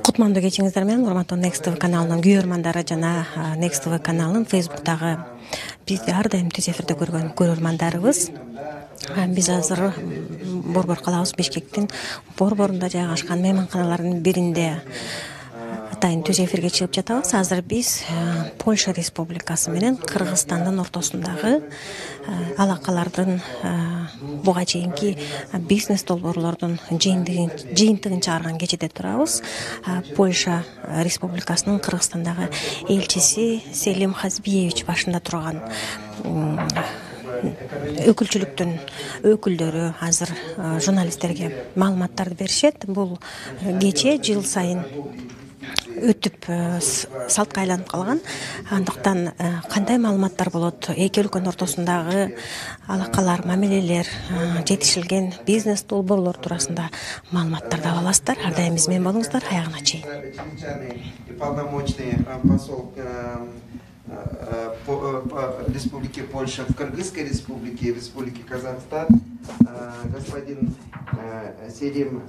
Кутмандуу кечиңиздер менен урматтуу Next TV каналынын күйөрмандары жана Next TV каналынын Facebook'тагы бизди ар дайым түз эфирде көргөн көрөрмандарыбыз. Биз азыр Борбор калабыз, Бишкектин борборунда жайгашкан мейманканалардын биринде атайын түз эфирге чыгып жатабыз. Азыр биз Польша Республикасы менен Кыргызстандын ортосундагы алакалардын буга чейинки бизнес долбоорлордун жыйынтыгын чыгарган кечеде турабыз. Польша Республикасынын Кыргызстандагы элчиси Селим Хазбиевич башында турган өкүлчүлүктүн өкүлдөрү азыр журналисттерге маалыматтарды беришет. Бул кече жыл сайын өтүп салтка айланып калган. Андыктан кандай маалыматтар болот, эки өлкөнүн ортосундагы алакалар, мамилелер, жетишилген бизнес долбоорлор туурасында маалыматтарды ала аласыздар. Ар дайым биз менен болуңуздар, аягына чейин. Республики Польша, в Кыргызской республике, в Республике Казахстан, господин Селим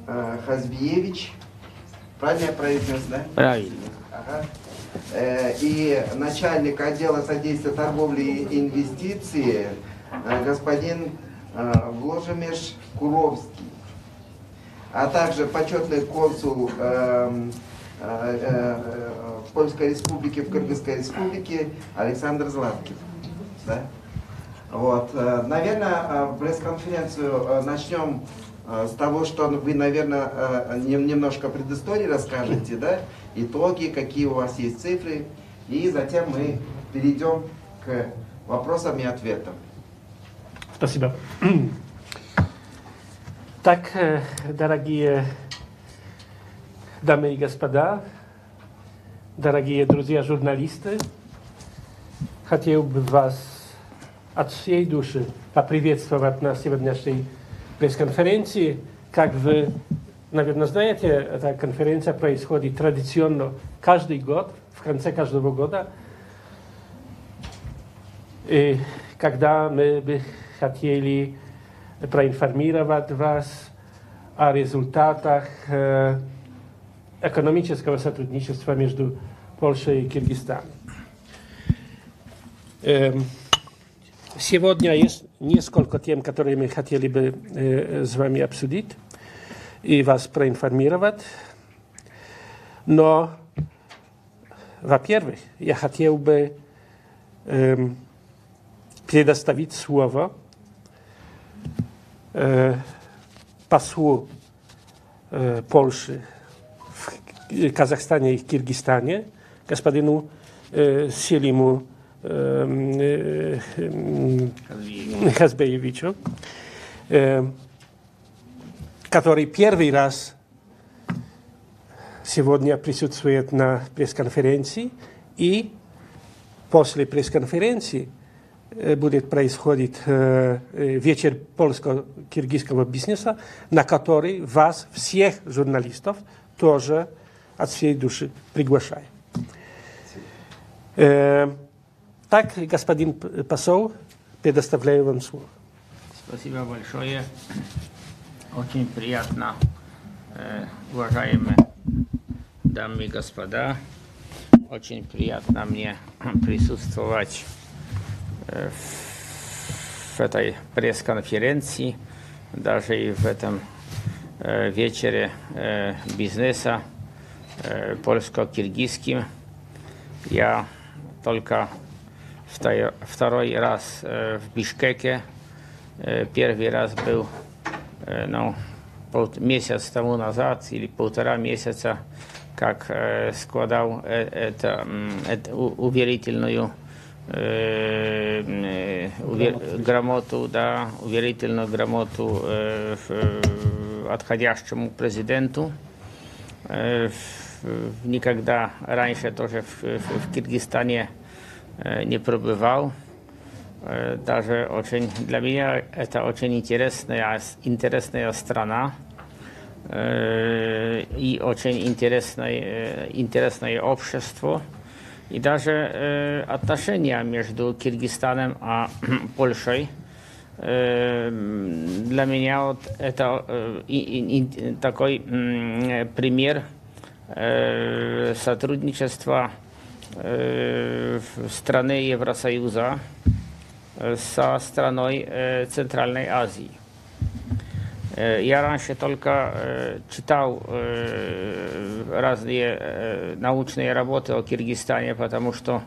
Хазбиевич. Правильно я произнес, да? Правильно. Ага. И начальник отдела содействия торговли и инвестиций, господин Вложимеш Куровский, а также почетный консул Польской республики в Кыргызской республике Александр Златкин. Да? Вот. Наверное, пресс-конференцию начнем с того, что вы, наверное, немножко предыстории расскажете, да? Итоги, какие у вас есть цифры, и затем мы перейдем к вопросам и ответам. Спасибо. Так, дорогие дамы и господа, дорогие друзья журналисты, хотел бы вас от всей души поприветствовать на сегодняшней пресс-конференции. Как вы, наверное, знаете, эта конференция происходит традиционно каждый год, в конце каждого года. И когда мы бы хотели проинформировать вас о результатах экономического сотрудничества между Польшей и Кыргызстаном. Сегодня есть несколько тем, которые мы хотели бы с вами обсудить и вас проинформировать. Но, во-первых, я хотел бы предоставить слово послу Польши в Казахстане и Кыргызстане, господину Селиму Хазбиевичу, который первый раз сегодня присутствует на пресс-конференции, и после пресс-конференции будет происходить вечер польско-киргизского бизнеса, на который вас, всех журналистов, тоже от всей души приглашаю. Так, господин посол, предоставляю вам слово. Спасибо большое. Очень приятно, уважаемые дамы и господа. Очень приятно мне присутствовать в этой пресс-конференции, даже и в этом вечере бизнеса польско-киргизским. Я только второй раз в Бишкеке. Первый раз был месяц тому назад или полтора месяца, как складал уверительную грамоту, да, уверительную грамоту отходящему президенту. Никогда раньше тоже в Кыргызстане не пробывал. Даже очень для меня это очень интересная страна и очень интересное общество. И даже отношения между Кыргызстаном и Польшей для меня вот это такой пример сотрудничества страны Евросоюза со страной Центральной Азии. Я раньше только читал разные научные работы о Киргизстане, потому что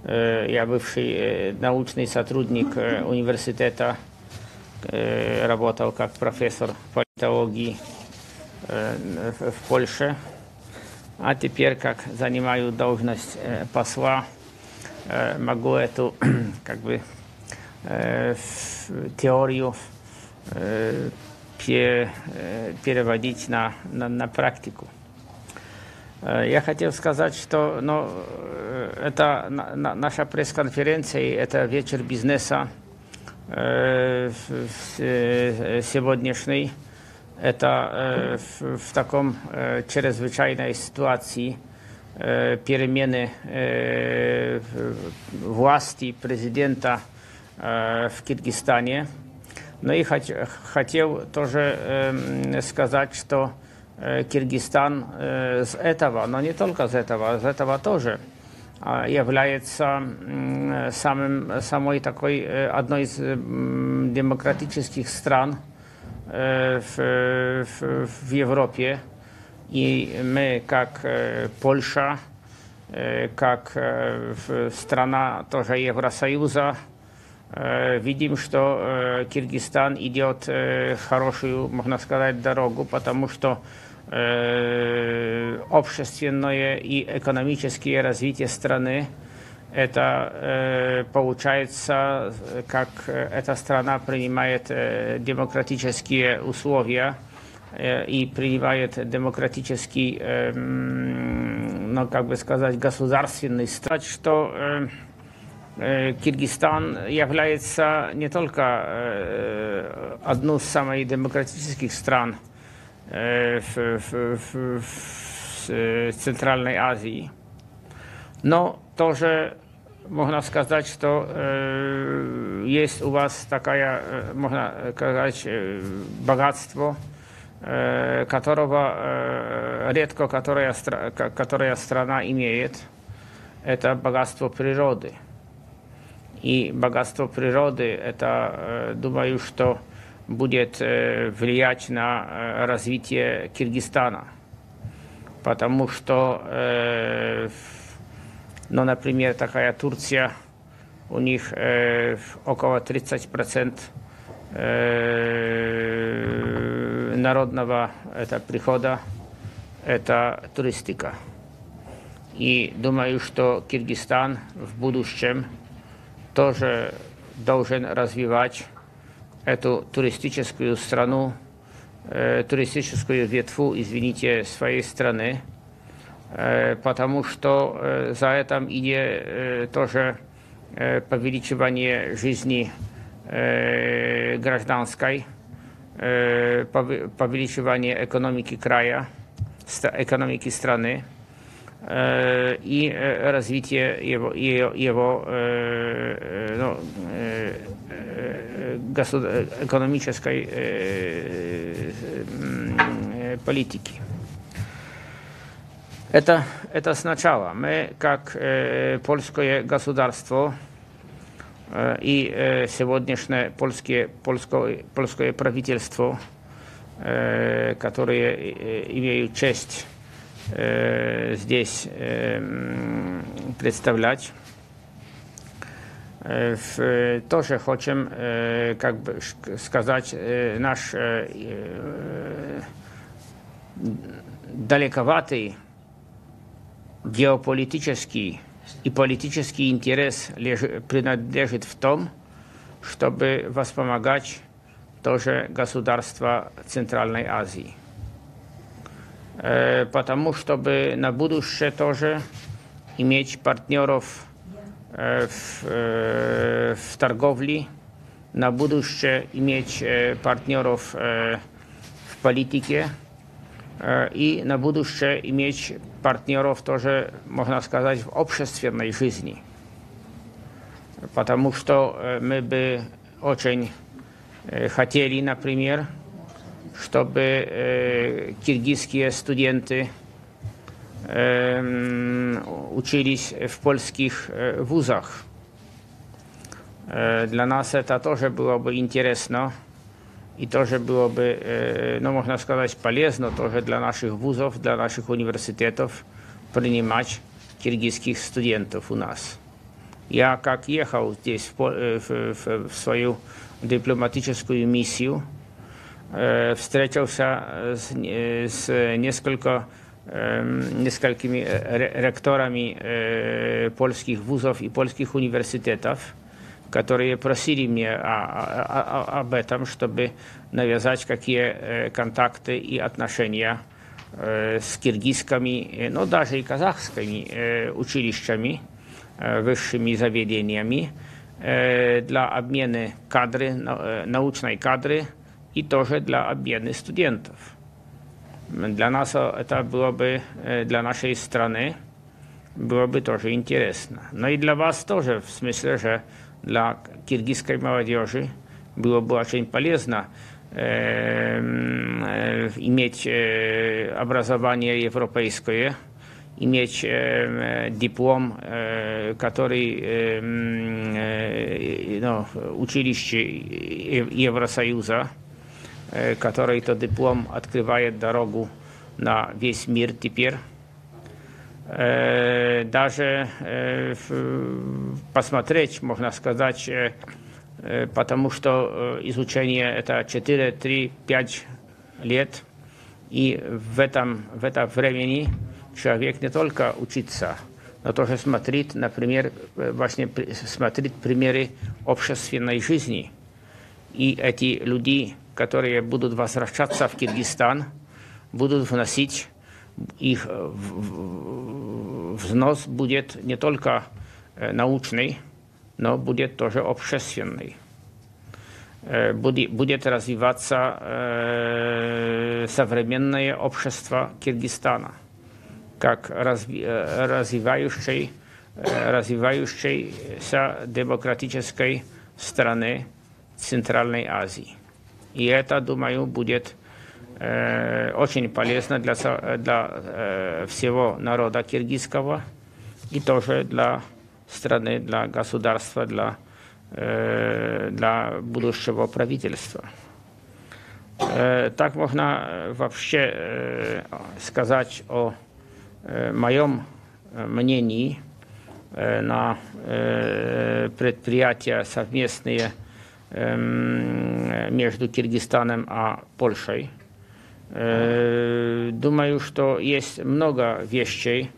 я бывший научный сотрудник университета, работал как профессор политологии в Польше, а теперь, как занимаю должность посла, могу эту теорию переводить на практику. Я хотел сказать, что это наша пресс-конференция, это вечер бизнеса сегодняшний. Это в таком чрезвычайной ситуации перемены власти президента в Киргизстане. Ну и хотел тоже сказать, что Киргизстан с этого, но не только с этого тоже является самой такой одной из демократических стран в Европе. И мы, как Польша, как страна тоже Евросоюза, видим, что Киргизстан идет хорошую, можно сказать, дорогу, потому что общественное и экономическое развитие страны, это получается, как эта страна принимает демократические условия и принимает демократический, государственный статус, что Киргизстан является не только одной из самых демократических стран в Центральной Азии, но тоже можно сказать, что есть у вас такая, можно сказать, богатство, которого редко которая страна имеет, это богатство природы. И богатство природы, это, думаю, что будет влиять на развитие Киргизстана. Потому что, например, такая Турция, у них около 30% народного прихода, это туристика. И думаю, что Киргизстан в будущем тоже должен развивать эту туристическую страну, туристическую ветвь, своей страны, потому что за этим идет тоже повеличивание жизни гражданской, повеличивание экономики края, экономики страны и развитие его экономической политики. Это сначала. Мы, как польское государство и сегодняшнее польское правительство, которые имеют честь здесь представлять, тоже хотим сказать наш далековатый геополитический и политический интерес принадлежит в том, чтобы воспомогать тоже государства Центральной Азии. Потому чтобы на будущее тоже иметь партнеров в торговле, на будущее иметь партнеров в политике и на будущее иметь партнеров тоже, можно сказать, в общественной жизни. Потому что мы бы очень хотели, например, чтобы киргизские студенты учились в польских вузах. Для нас это тоже было бы интересно и тоже было бы, ну, можно сказать, полезно тоже для наших вузов, для наших университетов принимать киргизских студентов у нас. Я как ехал здесь в свою дипломатическую миссию, встретился с несколькими ректорами польских вузов и польских университетов, которые просили меня об этом, чтобы навязать какие контакты и отношения с киргизскими, но даже и казахскими училищами, высшими заведениями для обмена кадры, научной кадры и тоже для обмена студентов. Для нас это было бы, для нашей страны, было бы тоже интересно. Но и для вас тоже, в смысле же, для киргизской молодежи было бы очень полезно иметь образование европейское, иметь диплом, который училище Евросоюза, который то диплом открывает дорогу на весь мир теперь. Даже посмотреть, можно сказать, потому что изучение это 4, 3, 5 лет, и в это времени человек не только учится, но тоже смотрит, например, смотрит примеры общественной жизни. И эти люди, которые будут возвращаться в Киргизстан, будут вносить, их взнос будет не только научный, но будет тоже общественный. Будет развиваться современное общество Киргизстана, как развивающейся демократической страны Центральной Азии. И это, думаю, будет очень полезно для всего народа киргизского и тоже для страны, для государства, для будущего правительства. Так можно вообще сказать о моем мнении на предприятия совместные между Киргизстаном и Польшей. Думаю, что есть много вещей,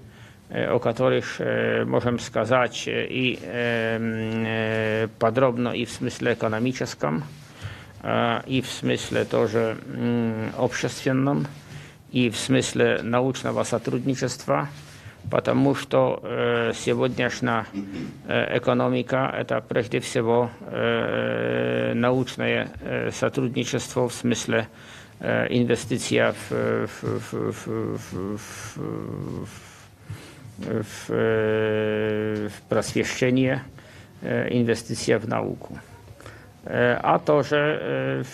о которых можем сказать и подробно, и в смысле экономическом, и в смысле тоже общественном, и в смысле научного сотрудничества, потому что сегодняшняя экономика – это прежде всего научное сотрудничество в смысле инвестиция в просвещение, инвестиция в науку. А тоже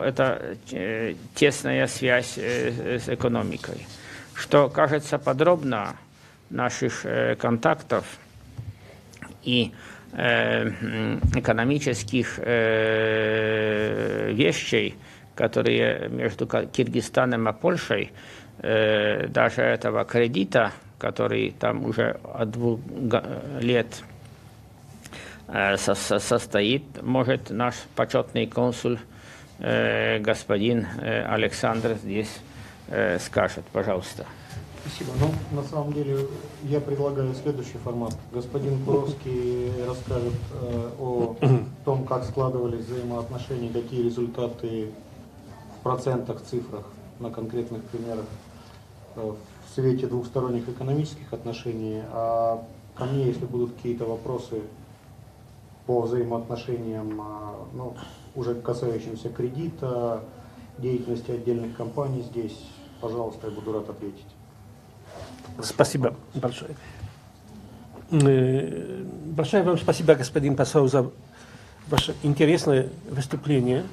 это тесная связь с экономикой. Что кажется подробно наших контактов и экономических вещей, которые между Киргизстаном и Польшей, даже этого кредита, который там уже от 2 лет состоит, может наш почетный консул господин Александр здесь скажет. Пожалуйста. Спасибо. На самом деле я предлагаю следующий формат. Господин Куровский расскажет о том, как складывались взаимоотношения, какие результаты в процентах, цифрах, на конкретных примерах в свете двухсторонних экономических отношений. А ко мне, если будут какие-то вопросы по взаимоотношениям, уже касающимся кредита, деятельности отдельных компаний здесь, пожалуйста, я буду рад ответить. Спасибо большое. Большое вам спасибо, господин посол, за ваше интересное выступление.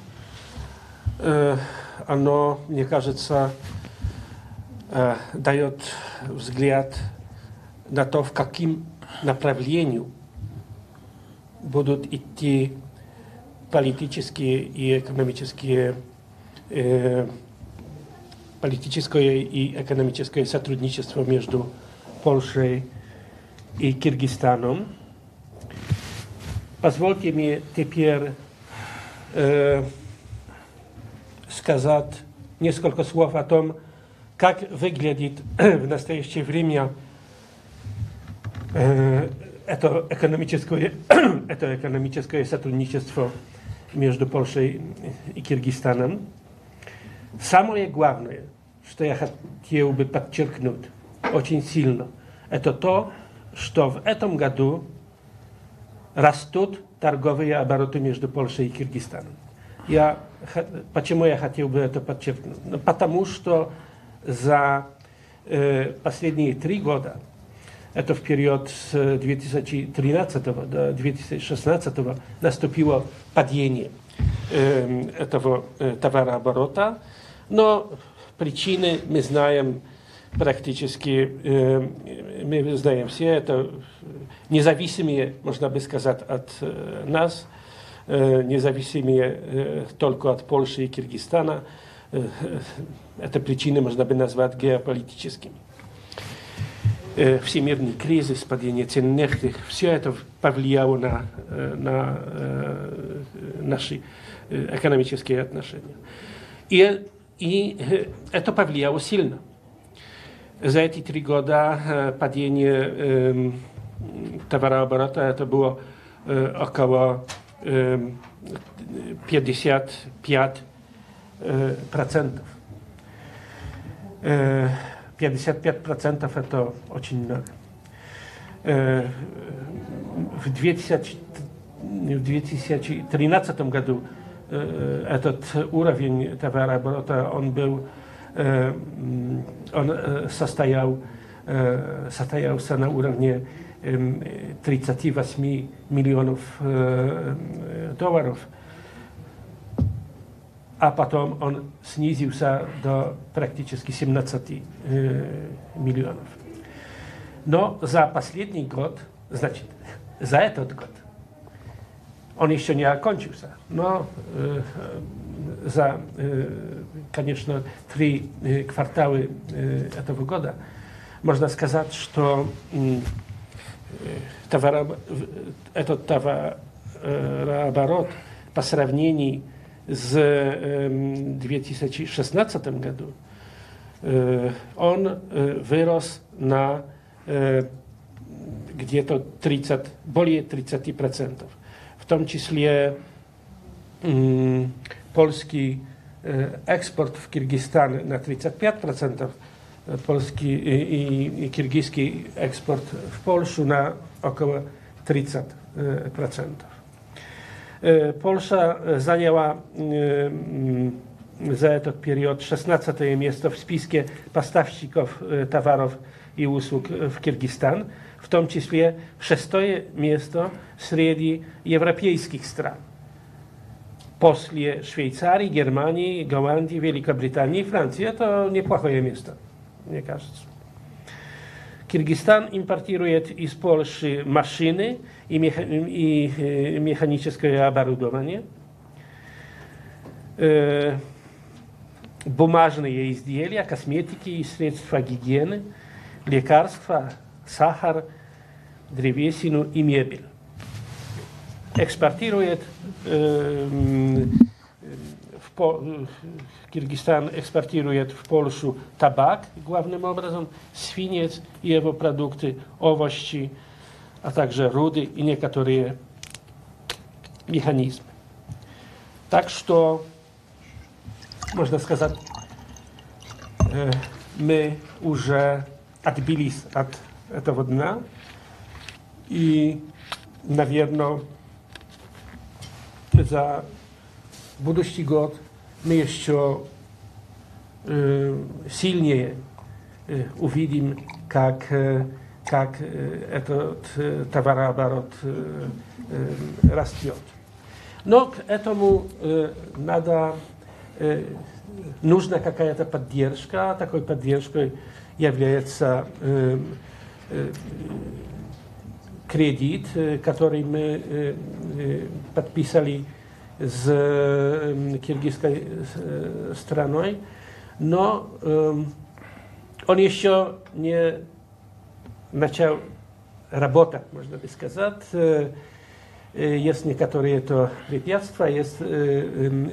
Оно, мне кажется, дает взгляд на то, в каким направлению будут идти политическое и экономическое сотрудничество между Польшей и Кыргызстаном. Позвольте мне теперь сказать несколько слов о том, как выглядит в настоящее время это экономическое сотрудничество между Польшей и Кыргызстаном. Самое главное, что я хотел бы подчеркнуть очень сильно, это то, что в этом году растут торговые обороты между Польшей и Кыргызстаном. Почему я хотел бы это подчеркнуть? Потому что за последние 3 года, это в период с 2013 до 2016, наступило падение этого товарооборота. Но причины мы знаем практически, мы знаем все, это независимые, можно бы сказать, от нас, независимые только от Польши и Кыргызстана. Эти причины можно бы назвать геополитическими. Всемирный кризис, падение цен нефти, все это повлияло на наши экономические отношения. И это повлияло сильно. За эти 3 года падение товарооборота это было около 55%. 55% это очень много. В 2013 году этот уровень товарооборота состоялся на уровне 38 миллионов долларов, а потом он снизился до практически 17 миллионов. Но за последний год, значит, за этот год, он еще не окончился, но за, конечно, 3 кварталы этого года можно сказать, что этот товарооборот по сравнению с 2016 году, он вырос на где-то более 30%. В том числе польский экспорт в Кыргызстан на 35%, польский и киргизский экспорт в Польшу на около 30%. Польша заняла за этот период 16 место в списке поставщиков товаров и услуг в Кыргызстан, в том числе 6 место среди европейских стран. После Швейцарии, Германии, Голландии, Великобритании и Франции. Это неплохое место, мне кажется. Кыргызстан импортирует из Польши машины и механическое оборудование, бумажные изделия, косметики и средства гигиены, лекарства, сахар, древесину и мебель. Экспортирует Кыргызстан экспортирует в Польшу табак, главным образом, свинец и его продукты, овощи, а также руды и некоторые механизмы. Так что, можно сказать, мы уже отбились от этого дна, и, наверное, за будущий год мы еще сильнее увидим, как этот товарооборот растет. Но к этому нужна какая-то поддержка. Такой поддержкой является кредит, который мы подписали с киргизской страной, но он еще не начал работать, можно бы сказать. Есть некоторые препятствия,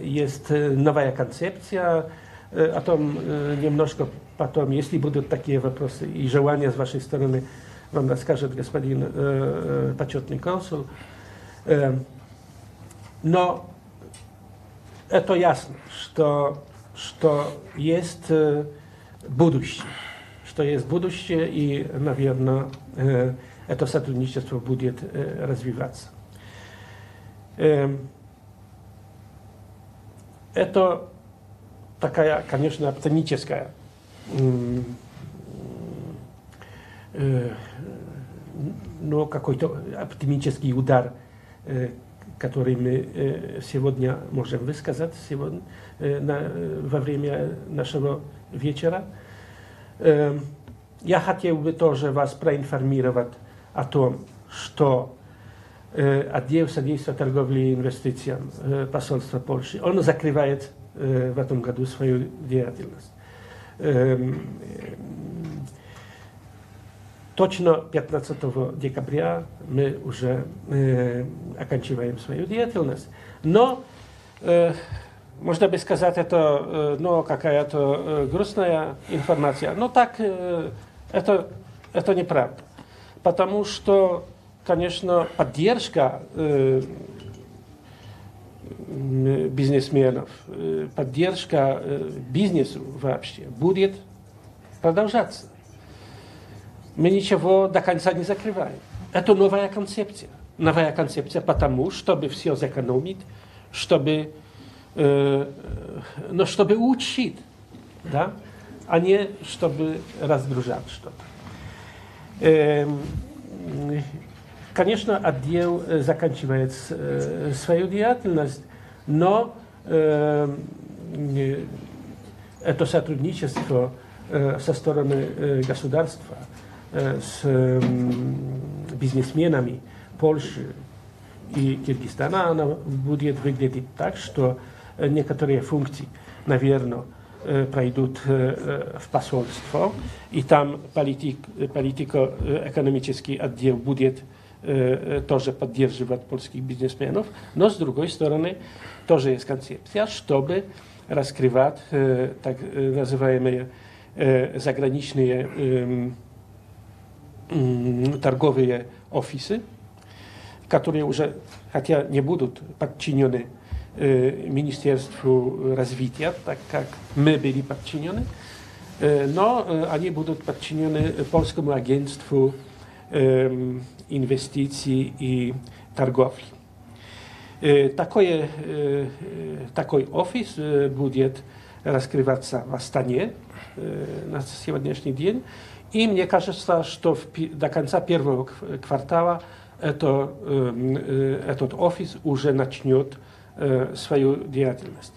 есть новая концепция, о том немножко потом, если будут такие вопросы и желания с вашей стороны, вам расскажет господин почетный консул. Но это ясно, что есть будущее, и, наверное, это сотрудничество будет развиваться. Это такая, конечно, оптимистическая, но какой-то оптимистический удар, который мы сегодня можем высказать во время нашего вечера. Я хотел бы тоже вас проинформировать о том, что отдел содействия торговле и инвестициям посольства Польши, он закрывает в этом году свою деятельность. Точно 15 декабря мы уже оканчиваем свою деятельность. Но, можно бы сказать, это какая-то грустная информация. Но так, это неправда. Потому что, конечно, поддержка бизнесменов, поддержка бизнесу вообще будет продолжаться. Мы ничего до конца не закрываем. Это новая концепция. Новая концепция потому, чтобы все сэкономить, чтобы учить, да? А не чтобы разгружать что-то. Конечно, отдел заканчивает свою деятельность, но это сотрудничество со стороны государства с бизнесменами Польши и Киргизстана, она будет выглядеть так, что некоторые функции, наверное, пройдут в посольство, и там политико-экономический отдел будет тоже поддерживать польских бизнесменов, но с другой стороны тоже есть концепция, чтобы раскрывать так называемые заграничные торговые офисы, которые уже, хотя не будут подчинены Министерству развития, так как мы были подчинены, но они будут подчинены Polskiemu агентству инвестиций и торговли. Такой офис будет раскрываться в Астане на сегодняшний день. И мне кажется, что до конца первого квартала этот офис уже начнет свою деятельность.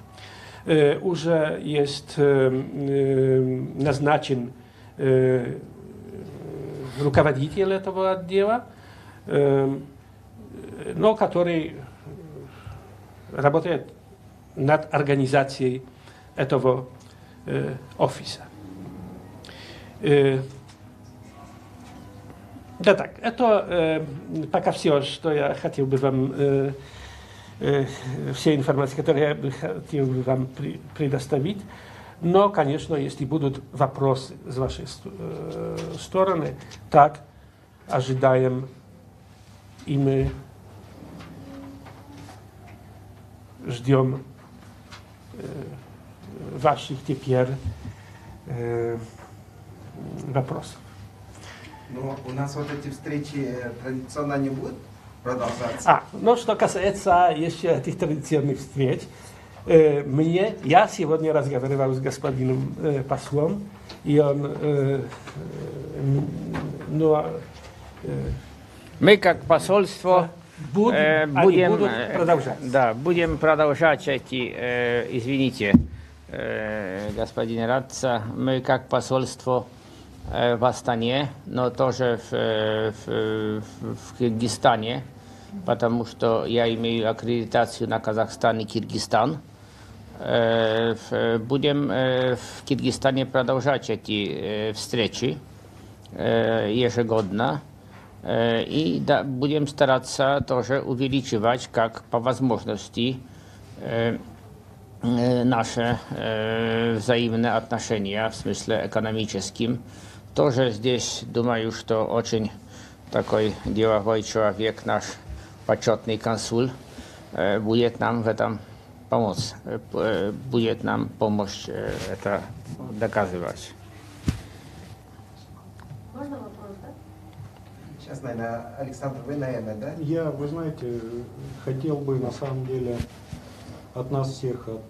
Уже есть назначен руководитель этого отдела, но который работает над организацией этого офиса. Да так, это пока все, что я хотел бы вам, все информации, которые я бы хотел бы вам предоставить. Но, конечно, если будут вопросы с вашей стороны, так ожидаем, и мы ждем ваших теперь вопросов. Но у нас вот эти встречи традиционно не будут продолжаться? Ну, что касается еще этих традиционных встреч, я сегодня разговаривал с господином послом, и он, мы как посольство Они будут продолжать. Да, будем продолжать эти, извините, господин Радца, мы как посольство в Астане, но тоже в Киргизстане, потому что я имею аккредитацию на Казахстан и Киргизстан. Будем в Киргизстане продолжать эти встречи ежегодно. И да, будем стараться тоже увеличивать, как по возможности, наши взаимные отношения в смысле экономическим. Тоже здесь думаю, что очень такой деловой человек, наш почетный консул, будет нам в этом помочь, будет нам помочь это доказывать. Можно вопрос, да? Сейчас, наверное, Александр, вы, наверное, да? Вы знаете, хотел бы на самом деле от нас всех, от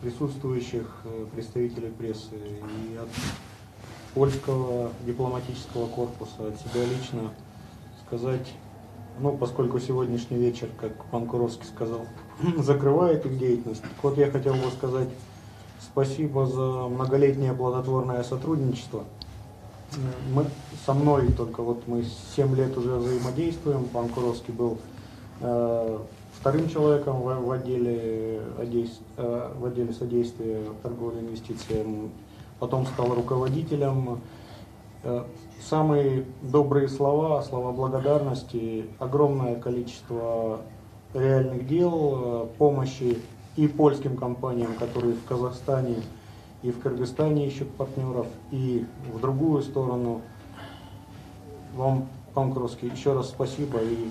присутствующих представителей прессы и от польского дипломатического корпуса, от себя лично сказать, поскольку сегодняшний вечер, как пан Куровский сказал, закрывает их деятельность. Вот я хотел бы сказать спасибо за многолетнее плодотворное сотрудничество. Со мной только мы 7 лет уже взаимодействуем. Пан Куровский был вторым человеком в отделе содействия торговле инвестициям, потом стал руководителем. Самые добрые слова благодарности, огромное количество реальных дел, помощи и польским компаниям, которые в Казахстане и в Кыргызстане ищут партнеров, и в другую сторону. Вам, пан Куровский, еще раз спасибо и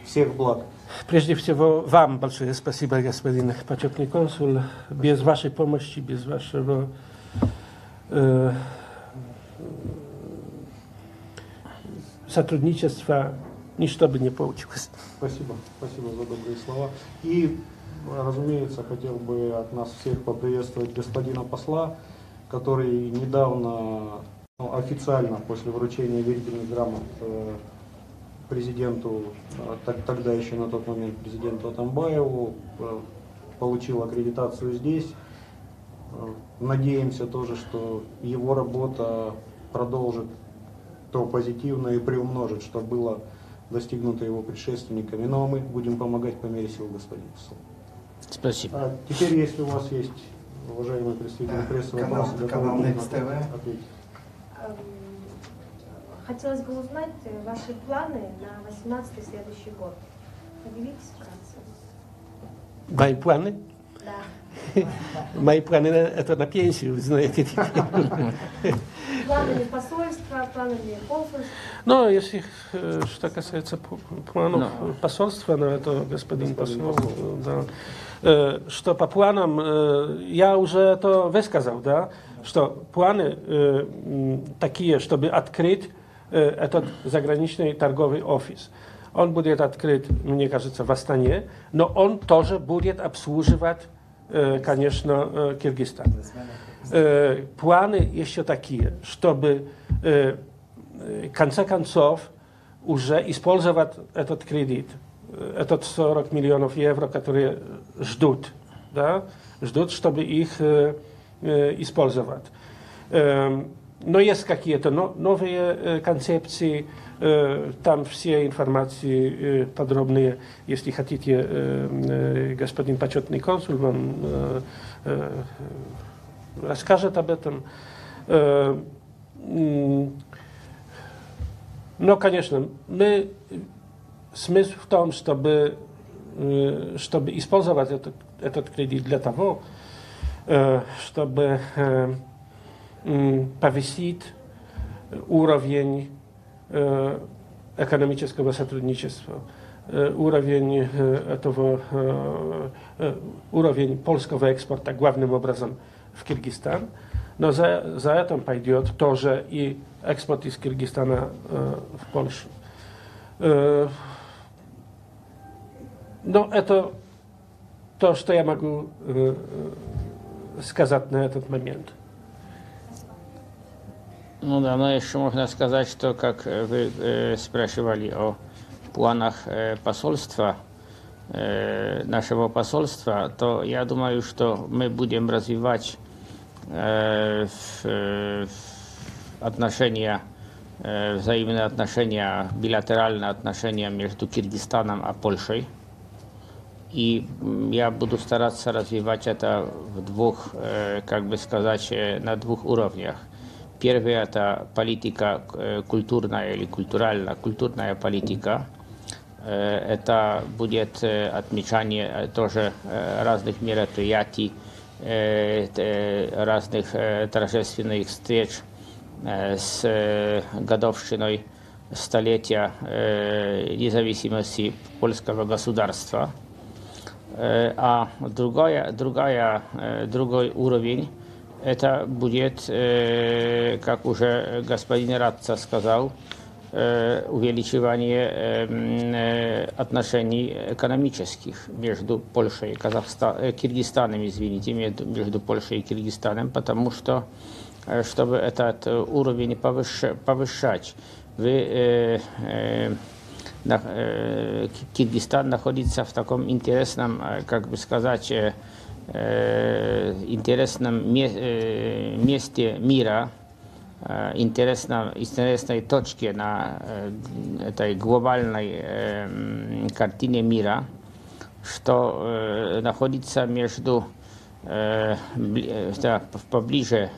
всех благ. Прежде всего, вам большое спасибо, господин почетный консул. Без вашей помощи, без вашего сотрудничества ничто бы не получилось. Спасибо за добрые слова. И, разумеется, хотел бы от нас всех поприветствовать господина посла, который недавно, официально, после вручения верительных грамот президенту, тогда еще на тот момент президенту Атамбаеву, получил аккредитацию здесь. Надеемся тоже, что его работа продолжит то позитивное и приумножит, что было достигнуто его предшественниками. Но мы будем помогать по мере сил, господин посол. Спасибо. Теперь, если у вас есть, уважаемые представители прессы, вопросы, канал Next TV. Ответить. Хотелось бы узнать ваши планы на 18-й следующий год. Поделитесь вкратце. Мои планы? Да. Мои планы это на пенсию, вы знаете. Планы посольства, планы консульства? Но если что касается планов посольства, это господин посол, да. Что по планам, я уже это высказал, да, что планы такие, чтобы открыть этот заграничный торговый офис. Он будет открыт, мне кажется, в Астане, но он тоже будет обслуживать, конечно, Киргизстан. Планы еще такие, чтобы в конце концов уже использовать этот кредит, этот 40 миллионов евро, которые ждут, да, чтобы их использовать. Но есть какие-то новые концепции, там все информации подробные, если хотите, господин почетный консул вам расскажет об этом. Но, конечно, смысл в том, чтобы использовать этот кредит для того, чтобы повысить уровень экономического сотрудничества, уровень польского экспорта главным образом в Киргизстан, но за этим пойдет тоже и экспорт из Киргизстана в Польшу. Но это то, что я могу сказать на этот момент. Ну да, но еще можно сказать, что, как вы спрашивали о планах посольства, нашего посольства, то я думаю, что мы будем развивать отношения, взаимные отношения, билатеральные отношения между Киргизстаном и Польшей. И я буду стараться развивать это в двух, как бы сказать, на двух уровнях. Первый – это политика культурная или культурная политика. Это будет отмечание тоже разных мероприятий, разных торжественных встреч с годовщиной столетия независимости польского государства. А другой уровень это будет, как уже господин Радца сказал, увеличивание отношений экономических между Польшей и Киргизстаном, между Польшей и Киргизстаном, потому что, чтобы этот уровень повышать, Киргизстан находится в таком интересном, как бы сказать, интересном месте мира, интересной точке на этой глобальной картине мира, что находится между поближе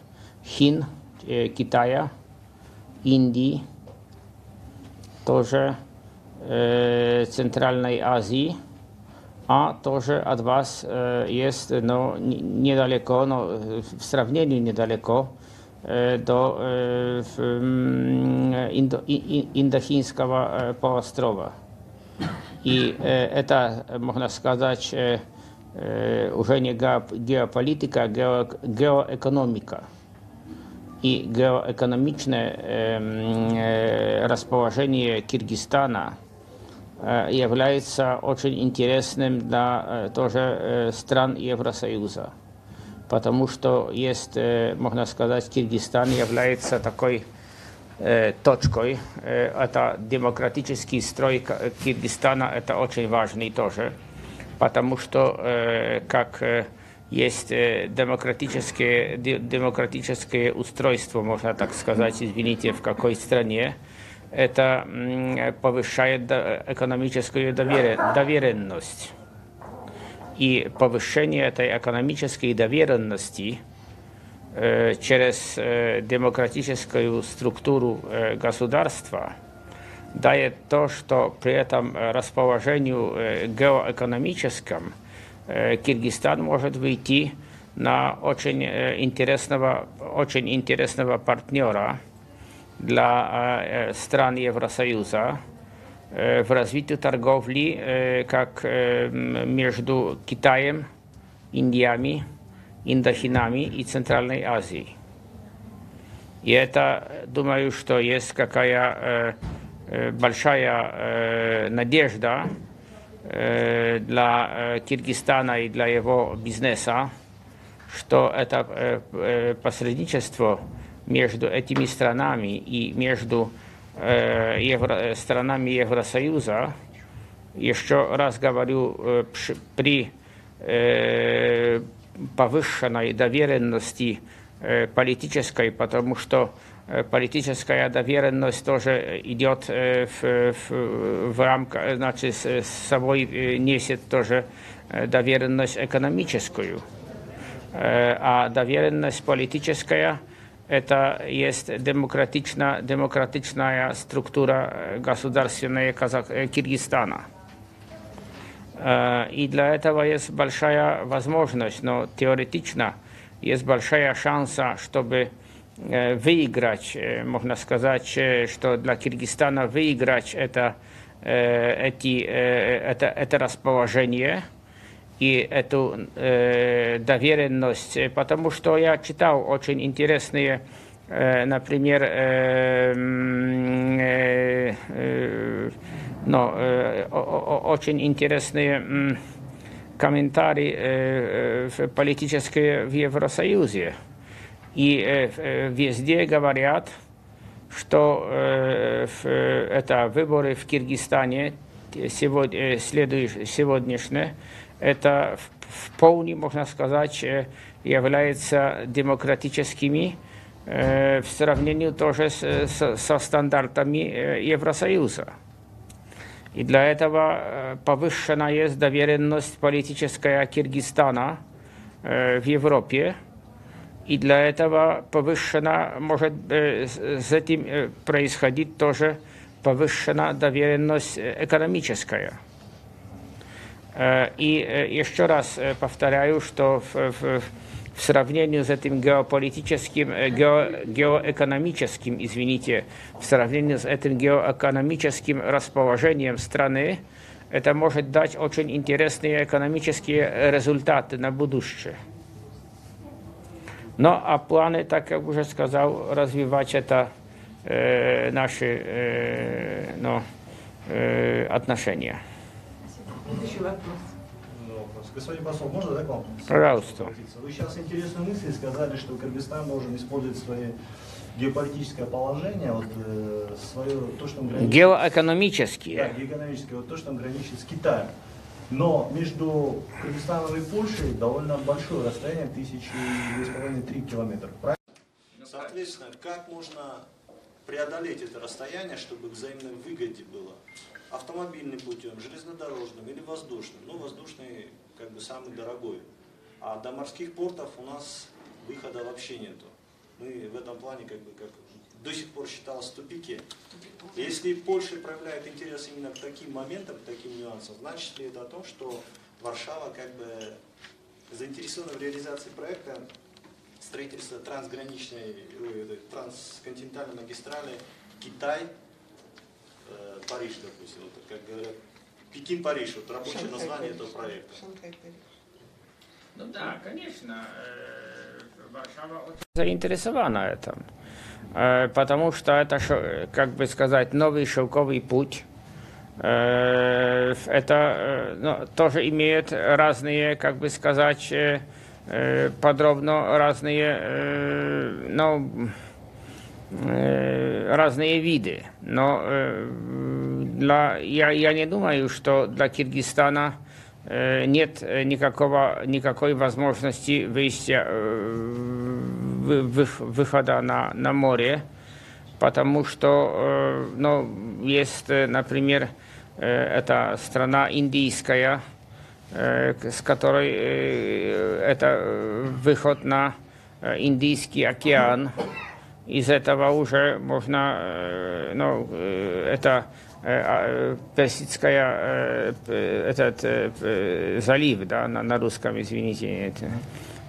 Хин, Китая, Индии, тоже Центральной Азии, а тоже от вас есть, но недалеко, но в сравнении недалеко до Индохинского полуострова. И это, можно сказать, уже не геополитика, а геоэкономика. И геоэкономичное расположение Киргизстана является очень интересным для тоже стран Евросоюза, потому что есть, можно сказать, Киргизстан является такой точкой. Это демократический строй Киргизстана, это очень важный тоже, потому что как есть демократическое устройство, можно так сказать, извините, в какой стране, это повышает экономическую доверенность. И повышение этой экономической доверенности через демократическую структуру государства дает то, что при этом расположению геоэкономическом Киргизстан может выйти на очень интересного партнера для стран Евросоюза в развитии торговли как между Китаем, Индиями, Индохинами и Центральной Азией. И это, думаю, что есть какая большая надежда для Киргизстана и для его бизнеса, что это посредничество между этими странами и между странами Евросоюза, еще раз говорю, при повышенной доверенности политической, потому что политическая доверенность тоже идет в рамках, значит, с собой несет тоже доверенность экономическую. А доверенность политическая это есть демократичная структура государственная Киргизстана. И для этого есть большая возможность, но теоретично есть большая шанса, чтобы выиграть, можно сказать, что для Киргизстана выиграть это расположение и эту доверенность, потому что я читал очень интересные, например, очень интересные комментарии политические в Евросоюзе. И везде говорят, что это выборы в Киргизстане сегодняшние, это вполне, можно сказать, являются демократическими в сравнении тоже со стандартами Евросоюза. И для этого повышена есть доверенность политическая Киргизстана в Европе. И для этого повышена, может с этим происходить тоже повышена доверенность экономическая. И еще раз повторяю, что в сравнении с этим геоэкономическим, в сравнении с этим геоэкономическим расположением страны, это может дать очень интересные экономические результаты на будущее. Ну, а планы, так как уже сказал, развивать это наши отношения. Следующий вопрос. Господин посол, можно, да, к вам? Пожалуйста. Вы сейчас интересную мысль сказали, что Кыргызстан должен использовать свое геополитическое положение, вот, свое, то, что граничит... Геоэкономические. Да, геоэкономическое, вот то, что граничит с Китаем. Но между Кыргызстаном и Польшей довольно большое расстояние, 2,5-3 километра. Соответственно, как можно преодолеть это расстояние, чтобы к взаимной выгоде было? Автомобильным путем, железнодорожным или воздушным? Ну, воздушный как бы самый дорогой. А до морских портов у нас выхода вообще нету. Мы в этом плане как до сих пор считалось в тупике. Если Польша проявляет интерес именно к таким моментам, к таким нюансам, значит ли это о том, что Варшава как бы заинтересована в реализации проекта строительства трансграничной, трансконтинентальной магистрали Китай-Париж, допустим, вот, как говорят, Пекин-Париж, вот рабочее название этого проекта. Ну да, конечно, Варшава очень заинтересована этим, потому что это, как бы сказать, новый шелковый путь. Это тоже имеет разные, как бы сказать, подробно разные, разные виды. Но я не думаю, что для Киргизстана нет никакой возможности выхода на море, потому что есть, например, это страна индийская, с которой это выход на Индийский океан. Из этого уже можно, это Персидская, этот залив, да, на русском, извините, это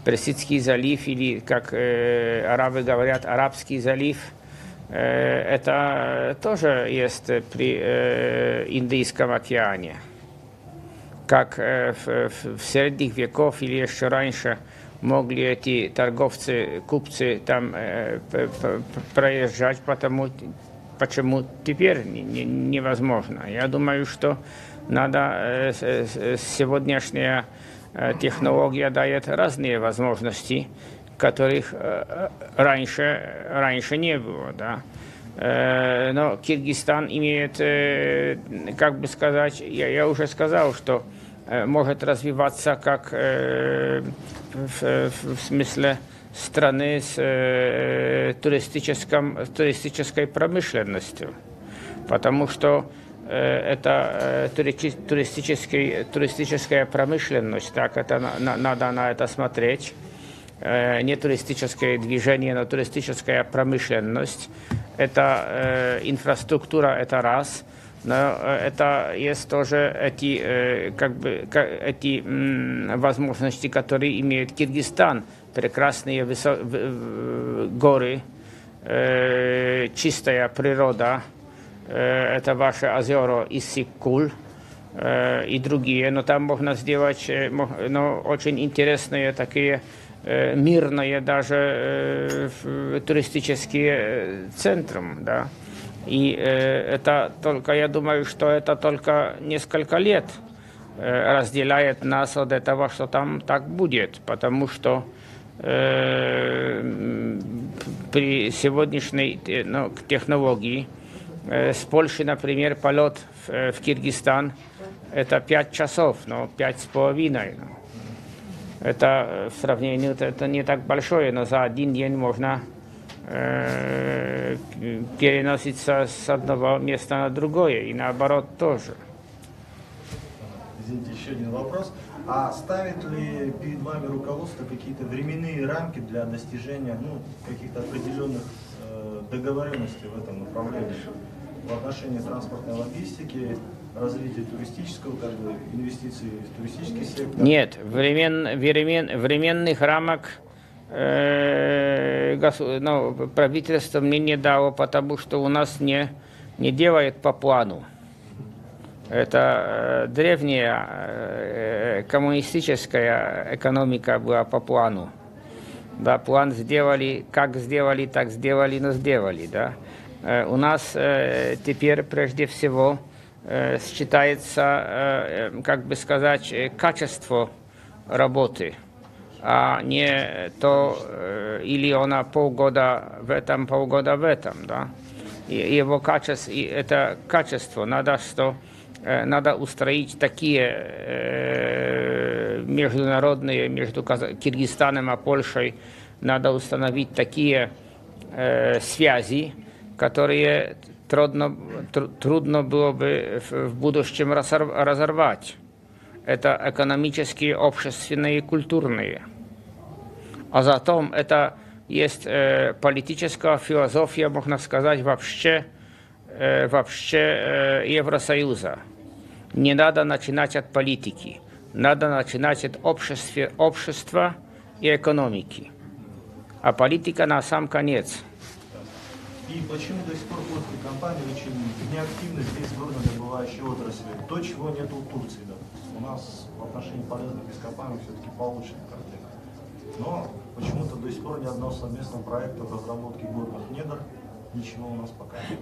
Персидский залив, или, как арабы говорят, Арабский залив, это тоже есть при Индийском океане. Как в средних веков или еще раньше могли эти торговцы, купцы там проезжать, почему теперь невозможно. Я думаю, что надо, сегодняшняя технология дает разные возможности, которых раньше не было. Да. Но Киргизстан имеет, как бы сказать, я уже сказал, что может развиваться как в смысле страны с туристической промышленностью, потому что это туристическая промышленность, так это надо на это смотреть, не туристическое движение, но туристическая промышленность, это инфраструктура, это раз. Но это есть тоже эти возможности, которые имеет Киргизстан. Прекрасные горы, чистая природа, это ваши озера Иссык-Куль и другие. Но там можно сделать очень интересные такие мирные даже туристические центры, да. И это только, я думаю, что это только несколько лет разделяет нас от этого, что там так будет, потому что при сегодняшней технологии. С Польши, например, полет в Киргизстан это 5 часов, но 5,5. Это в сравнении, это не так большое, но за один день можно переноситься с одного места на другое, и наоборот тоже. Извините, еще один вопрос. А ставит ли перед вами руководство какие-то временные рамки для достижения каких-то определенных договоренностей в этом направлении? В отношении транспортной логистики, развития туристического, инвестиций в туристический сектор? Нет, временных рамок правительство мне не дало, потому что у нас не делает по плану. Это древняя коммунистическая экономика была по плану. Да, план сделали, как сделали, так сделали, но сделали. Да. У нас теперь прежде всего считается, как бы сказать, качество работы, а не то, или она полгода в этом, полгода в этом. Да. И его качество, и это качество надо устроить такие международные, между Киргизстаном и Польшей, надо установить такие связи, которые трудно было бы в будущем разорвать. Это экономические, общественные и культурные. А затем это есть политическая философия, можно сказать, вообще Евросоюза. Не надо начинать от политики, надо начинать от общества и экономики. А политика на сам конец. И почему до сих пор польские компании очень неактивны здесь в горнодобывающей отрасли? То, чего нет у Турции. Да. У нас в отношении полезных ископаемых все-таки получше картина. Но почему-то до сих пор ни одного совместного проекта разработки горных недр, ничего у нас пока нет.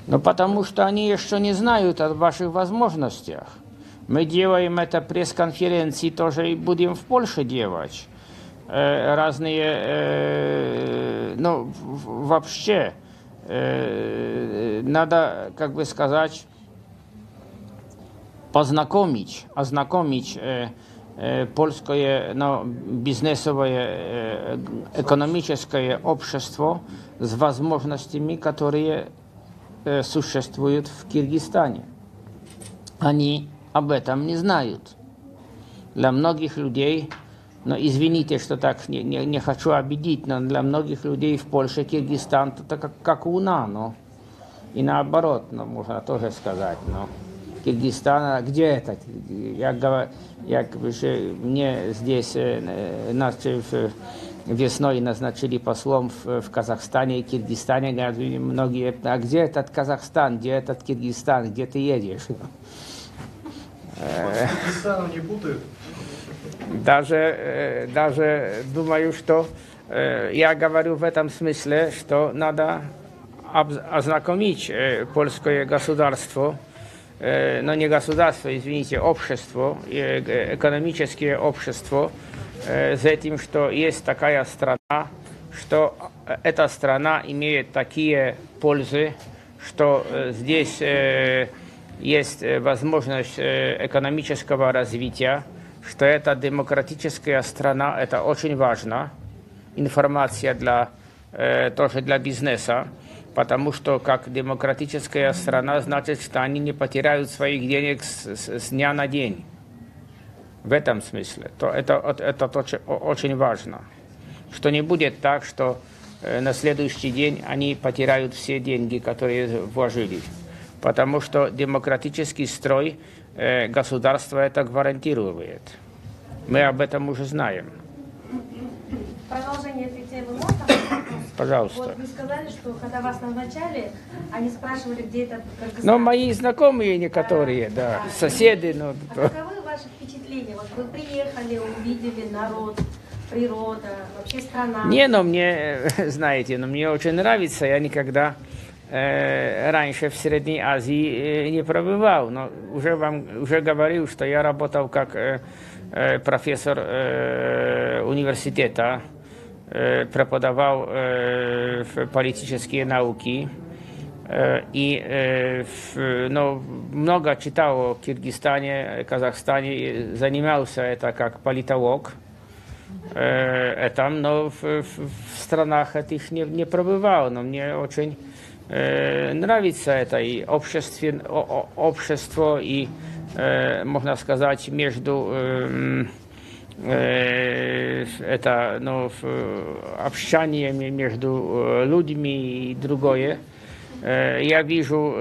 Ну, потому что они еще не знают о ваших возможностях. Мы делаем это пресс-конференции, тоже и будем в Польше делать. Разные, вообще, надо, как бы сказать, ознакомить польское бизнесовое, экономическое общество с возможностями, которые существуют в Киргизстане. Они об этом не знают. Для многих людей, извините, что так не хочу обидеть, но для многих людей в Польше Киргизстан это как Луна, и наоборот, можно тоже сказать. Киргизстан, где это? Мне здесь весной назначили послом в Казахстане и Киргизстане. Говорят, многие, а где этот Казахстан, где этот Киргизстан, где ты едешь? Киргизстану не путают? Даже думаю, что я говорю в этом смысле, что надо ознакомить польское государство, но не государство, извините, общество, экономическое общество, с этим, что есть такая страна, что эта страна имеет такие пользы, что здесь есть возможность экономического развития, что это демократическая страна, это очень важно. Информация тоже для бизнеса, потому что как демократическая страна, значит, что они не потеряют своих денег с дня на день. В этом смысле. Это очень важно. Что не будет так, что на следующий день они потеряют все деньги, которые вложили. Потому что демократический строй государство это гарантирует. Мы об этом уже знаем. Продолжение этой темы можно? Пожалуйста. Вот вы сказали, что когда вас назначали, они спрашивали, где это Кыргызстан. Мои знакомые некоторые, соседи. А каковы ваши впечатления? Вот вы приехали, увидели народ, природа, вообще страна. Мне, знаете, мне очень нравится. Я никогда раньше в Средней Азии не пробывал, но уже говорил, что я работал как профессор университета преподавал политические науки. И много читал о Киргизстане, Казахстане, занимался это как политолог. Но в странах этих не пробывал, но мне очень нравится это и общество, и, можно сказать, между общениями между людьми и другое. Я вижу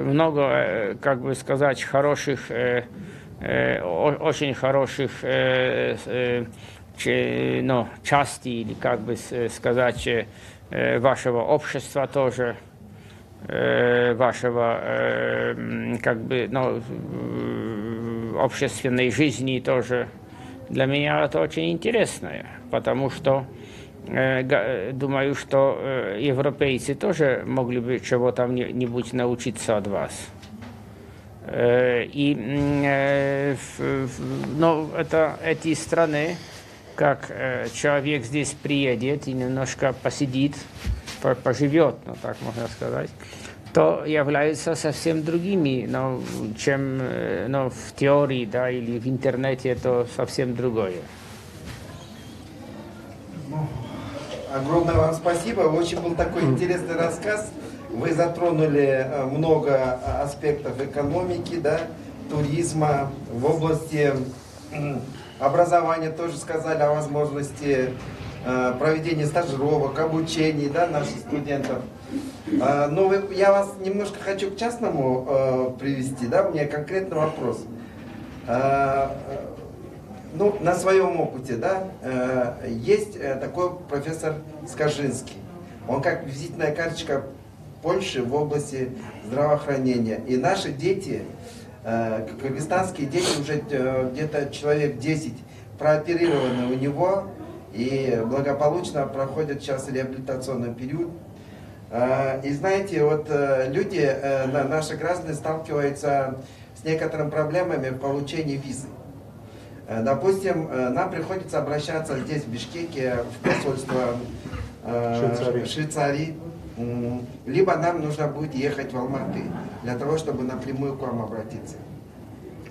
много, как бы сказать, хороших, очень хороших частей, или как бы сказать, вашего общества тоже, вашего, как бы, общественной жизни тоже. Для меня это очень интересно, потому что думаю, что европейцы тоже могли бы чего-то-нибудь научиться от вас. Эти страны, как человек здесь приедет и немножко посидит, поживет, так можно сказать, то являются совсем другими, чем в теории, да, или в интернете, это совсем другое. Огромное вам спасибо. Очень был такой интересный рассказ. Вы затронули много аспектов экономики, да, туризма, в области образования тоже сказали о возможности проведения стажировок, обучений, да, наших студентов. Но я вас немножко хочу к частному привести, да, у меня конкретный вопрос. На своем опыте, да, есть такой профессор Скажинский. Он как визитная карточка Польши в области здравоохранения. И наши дети, кыргызстанские дети, уже где-то человек 10 прооперированы у него и благополучно проходят сейчас реабилитационный период. И знаете, вот люди, наши граждане сталкиваются с некоторыми проблемами в получении визы. Допустим, нам приходится обращаться здесь, в Бишкеке, в посольство Швейцарии, либо нам нужно будет ехать в Алматы, для того, чтобы напрямую к вам обратиться.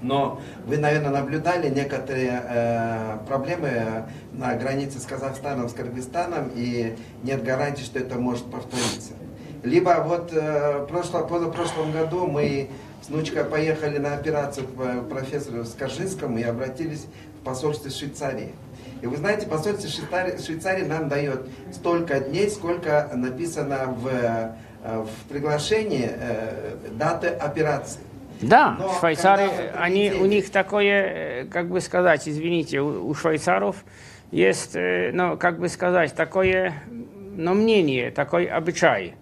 Но вы, наверное, наблюдали некоторые проблемы на границе с Казахстаном, с Кыргызстаном, и нет гарантии, что это может повториться. Либо вот позапрошлом году мы с внучкой поехали на операцию к профессору Скажинскому и обратились в посольство Швейцарии. И вы знаете, посольство Швейцарии нам дает столько дней, сколько написано в приглашении даты операции. Да, Швейцарии, у них такое, как бы сказать, извините, у швейцаров есть, как бы сказать, такое, мнение, такой обычай.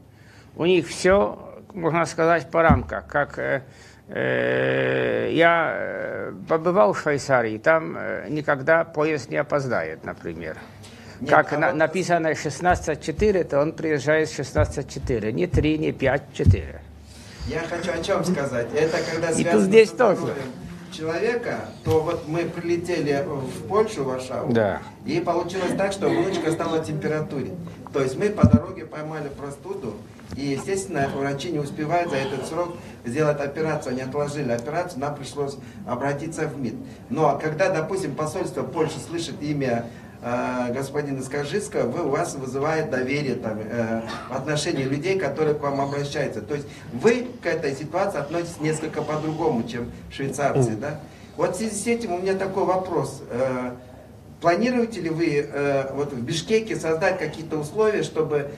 У них все, можно сказать, по рамкам. Как я побывал в Швейцарии, там никогда поезд не опоздает, например. Нет, как написано 16:04, то он приезжает 16:04, не 3, не 5, 4. Я хочу о чем сказать. Это когда связано здесь с тоже человека, то вот мы прилетели в Польшу, в Варшаву, да. И получилось так, что внучка стала температуре. То есть мы по дороге поймали простуду, и, естественно, врачи не успевают за этот срок сделать операцию, они отложили операцию, нам пришлось обратиться в МИД. Но когда, допустим, посольство Польши слышит имя господина Скажинского, у вас вызывает доверие в отношении людей, которые к вам обращаются. То есть вы к этой ситуации относитесь несколько по-другому, чем швейцарцы. Да? Вот в связи с этим у меня такой вопрос. Планируете ли вы вот в Бишкеке создать какие-то условия, чтобы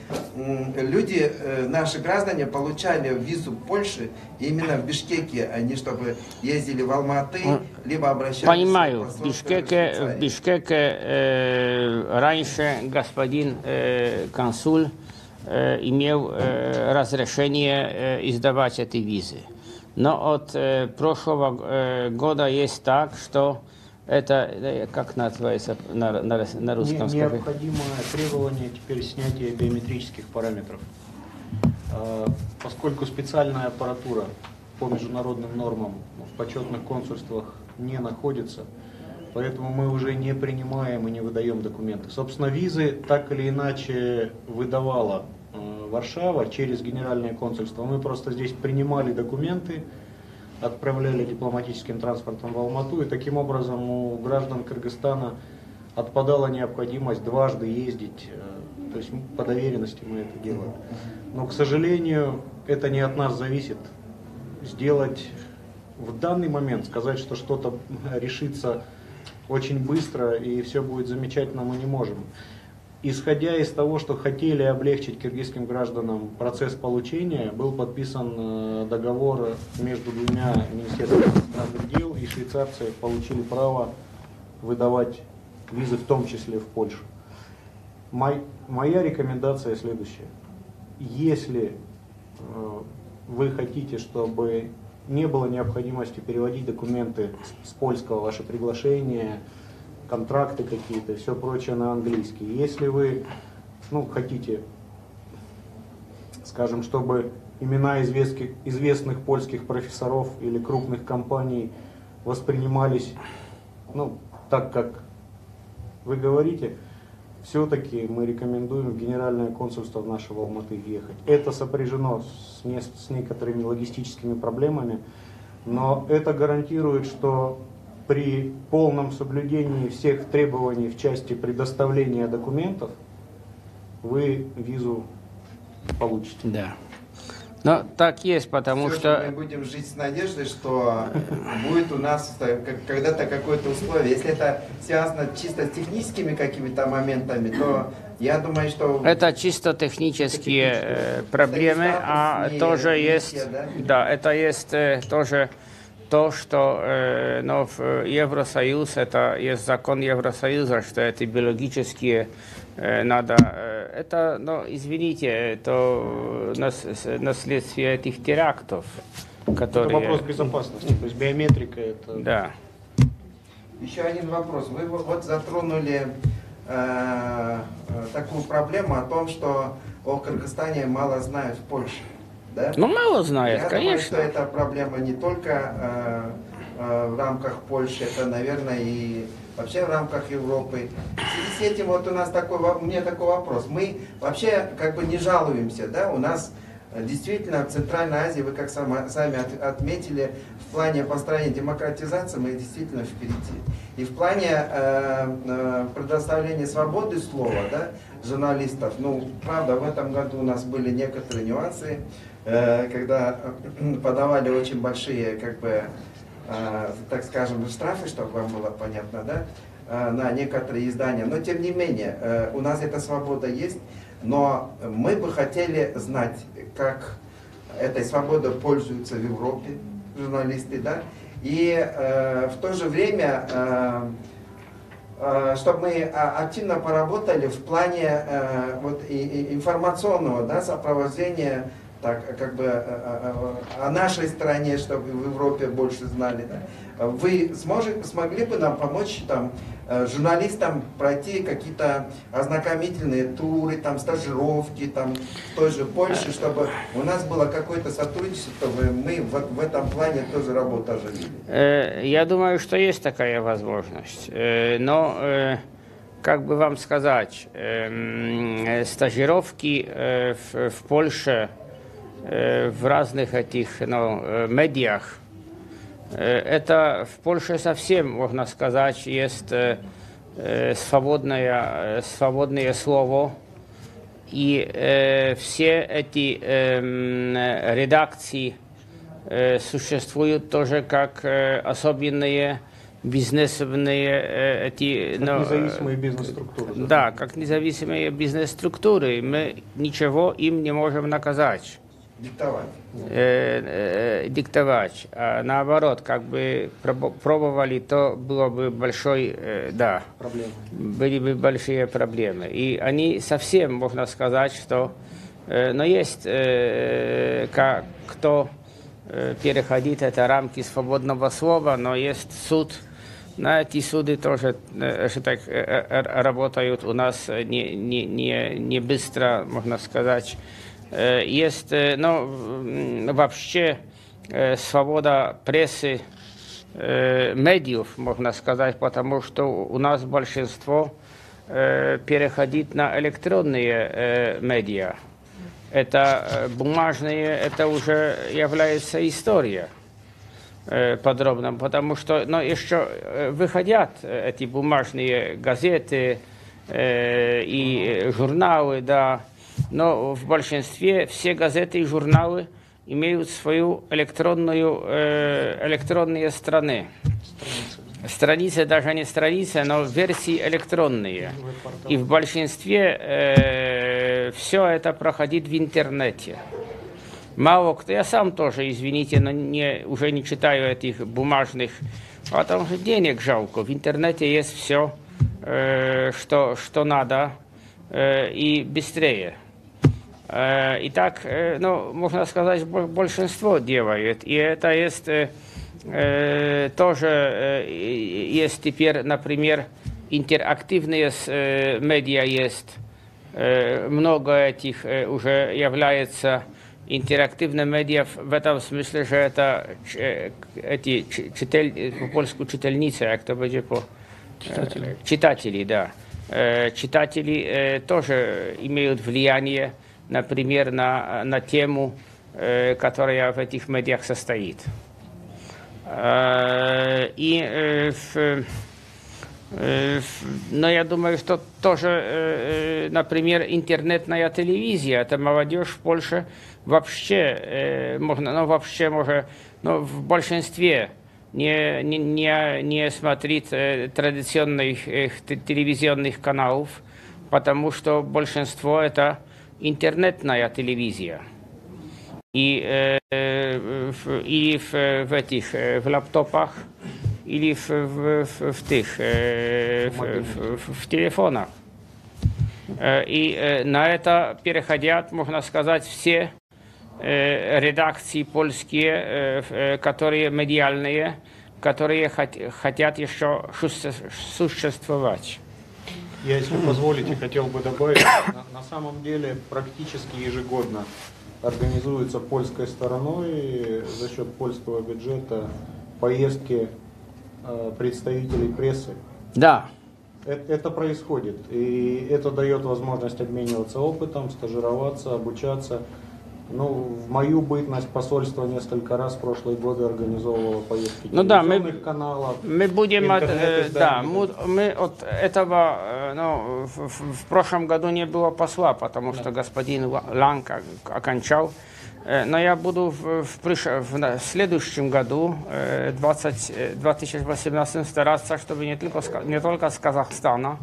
люди, наши граждане, получали визу Польши именно в Бишкеке, а не чтобы ездили в Алматы, либо обращались Понимаю, в в Бишкеке раньше господин консул имел разрешение издавать эти визы. Но от прошлого года есть так, что это, как называется на русском? Необходимое требование теперь снятия биометрических параметров. Поскольку специальная аппаратура по международным нормам в почетных консульствах не находится, поэтому мы уже не принимаем и не выдаем документы. Собственно, визы так или иначе выдавала Варшава через Генеральное консульство. Мы просто здесь принимали документы, отправляли дипломатическим транспортом в Алмату, и таким образом у граждан Кыргызстана отпадала необходимость дважды ездить, то есть по доверенности мы это делаем. Но, к сожалению, это не от нас зависит. Сделать в данный момент, сказать, что что-то решится очень быстро и все будет замечательно, мы не можем. Исходя из того, что хотели облегчить киргизским гражданам процесс получения, был подписан договор между двумя министерствами иностранных дел, и швейцарцы получили право выдавать визы, в том числе в Польшу. Моя рекомендация следующая. Если вы хотите, чтобы не было необходимости переводить документы с польского, ваше приглашение, контракты какие-то и все прочее на английский. Если вы хотите, скажем, чтобы имена известных польских профессоров или крупных компаний воспринимались так, как вы говорите, все-таки мы рекомендуем в Генеральное консульство нашего Алматы ехать. Это сопряжено с некоторыми логистическими проблемами, но это гарантирует, что при полном соблюдении всех требований в части предоставления документов вы визу получите. Да. Но так есть, потому Все, что... мы будем жить с надеждой, что будет у нас когда-то какое-то условие. Если это связано чисто с техническими какими-то моментами, то я думаю, что... Это чисто технические проблемы, а тоже есть... Да, это есть тоже то, что в Евросоюз, это есть закон Евросоюза, что эти биологические надо... Это, извините, это наследствие этих терактов, которые... Это вопрос безопасности, то есть биометрика это... Да. Еще один вопрос. Вы вот затронули такую проблему о том, что о Кыргызстане мало знают в Польше. Да? Мало знают, Я конечно. думаю, что эта проблема не только в рамках Польши, это, наверное, и вообще в рамках Европы. В связи с этим вот у меня такой вопрос. Мы вообще как бы не жалуемся, да? У нас действительно в Центральной Азии, вы как сами отметили, в плане построения демократизации мы действительно впереди. И в плане предоставления свободы слова, да, журналистов, правда, в этом году у нас были некоторые нюансы, когда подавали очень большие, так скажем, штрафы, чтобы вам было понятно, да, на некоторые издания. Но тем не менее, у нас эта свобода есть, но мы бы хотели знать, как этой свободой пользуются в Европе журналисты, да, и в то же время, чтобы мы активно поработали в плане информационного, да, сопровождения, так, о нашей стране, чтобы в Европе больше знали. Да. Вы смогли бы нам помочь журналистам пройти какие-то ознакомительные туры, стажировки в той же Польше, чтобы у нас было какое-то сотрудничество, чтобы мы в этом плане тоже работу оживили? Я думаю, что есть такая возможность. Но, как бы вам сказать, стажировки в Польше, в разных этих медиах, это в Польше совсем, можно сказать, есть свободное слово, и все эти редакции существуют тоже как особенные бизнесовые независимые бизнес-структуры. Да, как независимые бизнес-структуры. Мы ничего им не можем наказать. Диктовать. А наоборот, пробовали, то было бы были бы большие проблемы. И они совсем, можно сказать, что но есть кто переходит это рамки свободного слова, но есть суд. На эти суды тоже работают у нас не быстро, можно сказать. Есть, вообще свобода прессы медиев, можно сказать, потому что у нас большинство переходит на электронные медиа. Это бумажные, это уже является история подробно, потому что еще выходят эти бумажные газеты и журналы, да, но в большинстве все газеты и журналы имеют свою электронные страницы, даже не страницы, но версии электронные. И в большинстве все это проходит в интернете. Мало кто, я сам тоже, извините, но уже не читаю этих бумажных, потому что денег жалко. В интернете есть все, что надо, и быстрее. И так, можно сказать, большинство делает. И это есть тоже, есть теперь, например, интерактивные медиа есть. Много этих уже является интерактивными медиа в этом смысле, что это эти по-польsku читальницы, как это будет читатели, да. Читатели тоже имеют влияние, например, на тему, которая в этих медиах состоит. Но я думаю, что тоже, например, интернетная телевизия, это молодежь в Польше вообще, в большинстве не смотрит традиционных телевизионных каналов, потому что большинство это интернетная телевизия. И в лаптопах, или в телефонах. И на это переходят, можно сказать, все редакции польские, которые медиальные, которые хотят еще существовать. Я, если позволите, хотел бы добавить, на самом деле практически ежегодно организуется польской стороной за счет польского бюджета поездки представителей прессы. Да. Это происходит, и это дает возможность обмениваться опытом, стажироваться, обучаться. В мою бытность посольство несколько раз в прошлые годы организовывало поездки телевизионных каналов. Мы будем мы от этого, в прошлом году не было посла, потому что господин Ланг окончал. Но я буду в следующем году, 2018, стараться, чтобы не только с Казахстана,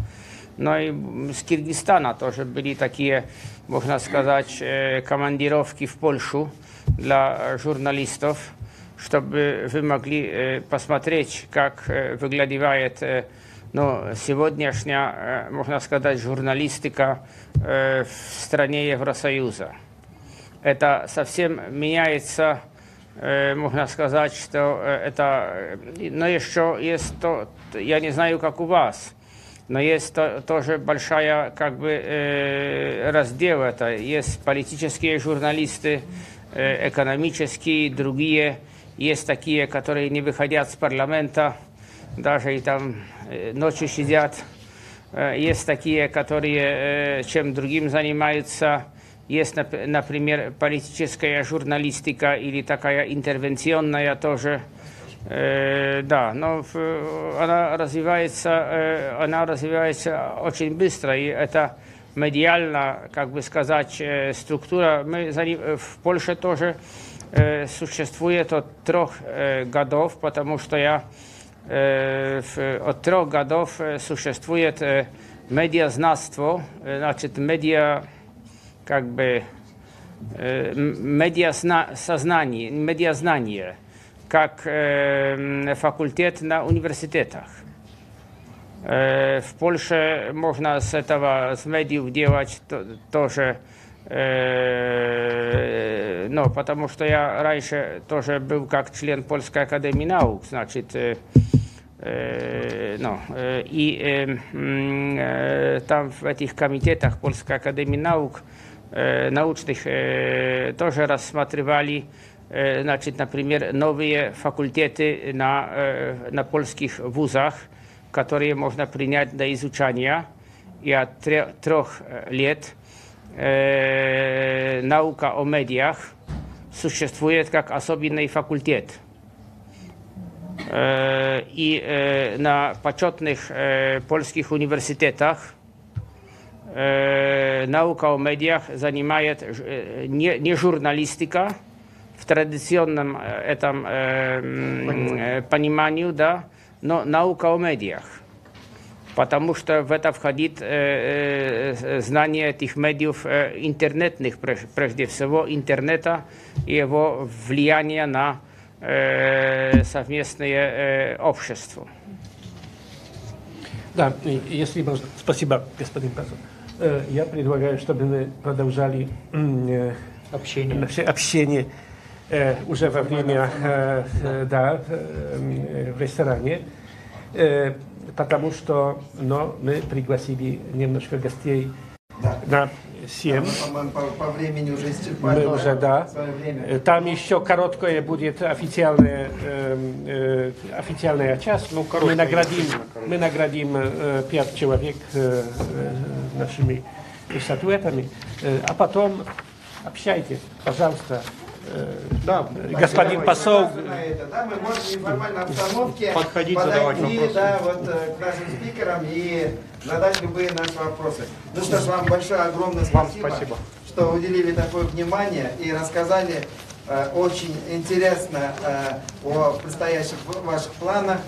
но и с Киргизстана тоже были такие, можно сказать, командировки в Польшу для журналистов, чтобы вы могли посмотреть, как выглядит сегодняшняя, можно сказать, журналистика в стране Евросоюза. Это совсем меняется, можно сказать, что это, но еще есть то, я не знаю, как у вас, но есть тоже большая, раздел, это есть политические журналисты, экономические, другие, есть такие, которые не выходят с парламента, даже и там ночью сидят, есть такие, которые чем другим занимаются. Есть, например, политическая журналистика или такая интервенционная тоже. Но она развивается очень быстро. И это медиальная, сказать, структура. В Польше тоже существует от 3 годов, потому что от 3 годов существует медиазнавство, значит, медиазнание, как факультет на университетах. В Польше можно с медиев делать тоже, потому что я раньше тоже был как член Польской академии наук, значит, там в этих комитетах Польской академии наук научных тоже рассматривали значит, например, новые факультеты на польских вузах, которые можно принять до изучения, и от 3 лет наука о медиах существует как особенный факультет. И на почетных польских университетах наука о медиах занимает не журналистика в традиционном этом понимании, да, но наука о медиах. Потому что в это входит знание этих медиев интернетных, прежде всего интернета и его влияние на совместное общество. Да, если можно. Спасибо, господин Пазов. Я предлагаю, чтобы мы продолжали общение уже во время, да, в ресторане, потому что мы пригласили немножко гостей на 7. По времени уже исчерпали. Мы уже, да. Там еще короткое будет официальная часть. Ну, мы наградим 5 человек нашими статуэтами. А потом общайтесь, пожалуйста. Да, господин посол. Да, мы можем в неформальной обстановке подойти, задавать вопросы. Да, вот, к нашим спикерам и задать любые наши вопросы. Ну что ж, вам большое, огромное спасибо, что уделили такое внимание и рассказали очень интересно о предстоящих ваших планах,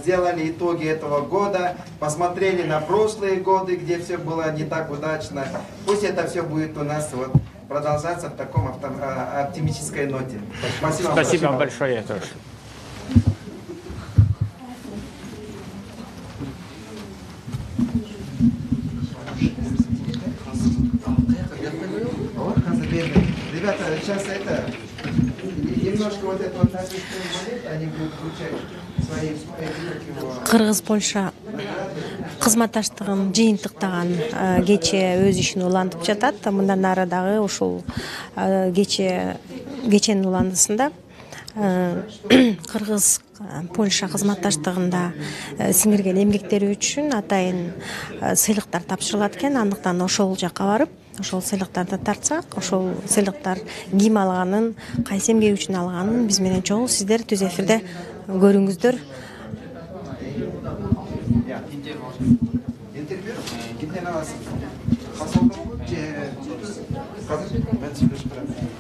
сделали итоги этого года, посмотрели на прошлые годы, где все было не так удачно. Пусть это все будет у нас вот продолжаться в таком оптимистической ноте. Спасибо вам большое тоже. Ребята, сейчас немножко вот это вот нацистский монет, они будут включать свои Кыргыз Польша кызматташтыгын жыйынтыктаган кече өз ишин улантып жатат. Мындан ары дагы ушул кеченин уландысында Кыргыз Польша кызматташтыгында сиңирген эмгектери үчүн атайын сыйлыктар тапшырылат экен. Андыктан ошол жакка барып, ошол сыйлыктарды тартсак, ошол сыйлыктар ким алганын, кайсы эмгек үчүн алганын биз менен чогуу сиздер түз эфирде көрүңүздөр. Интервью? Kimden alasın? Fasolda mı? Hazır? Ben size bırakayım.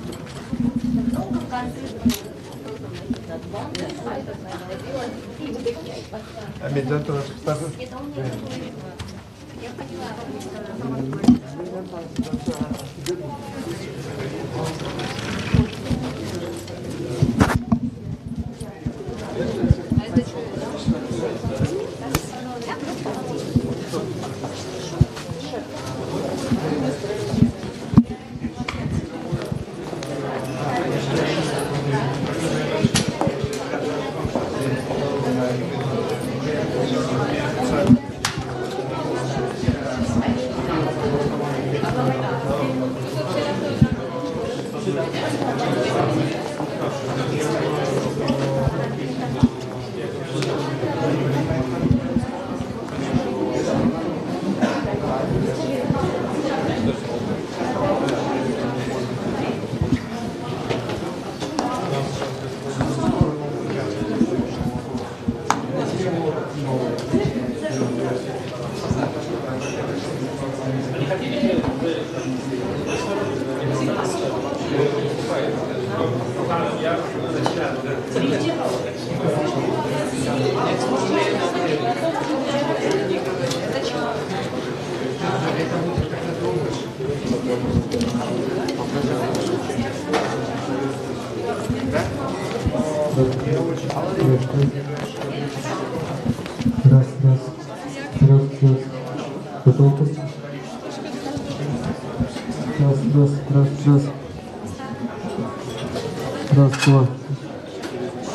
Раз, два,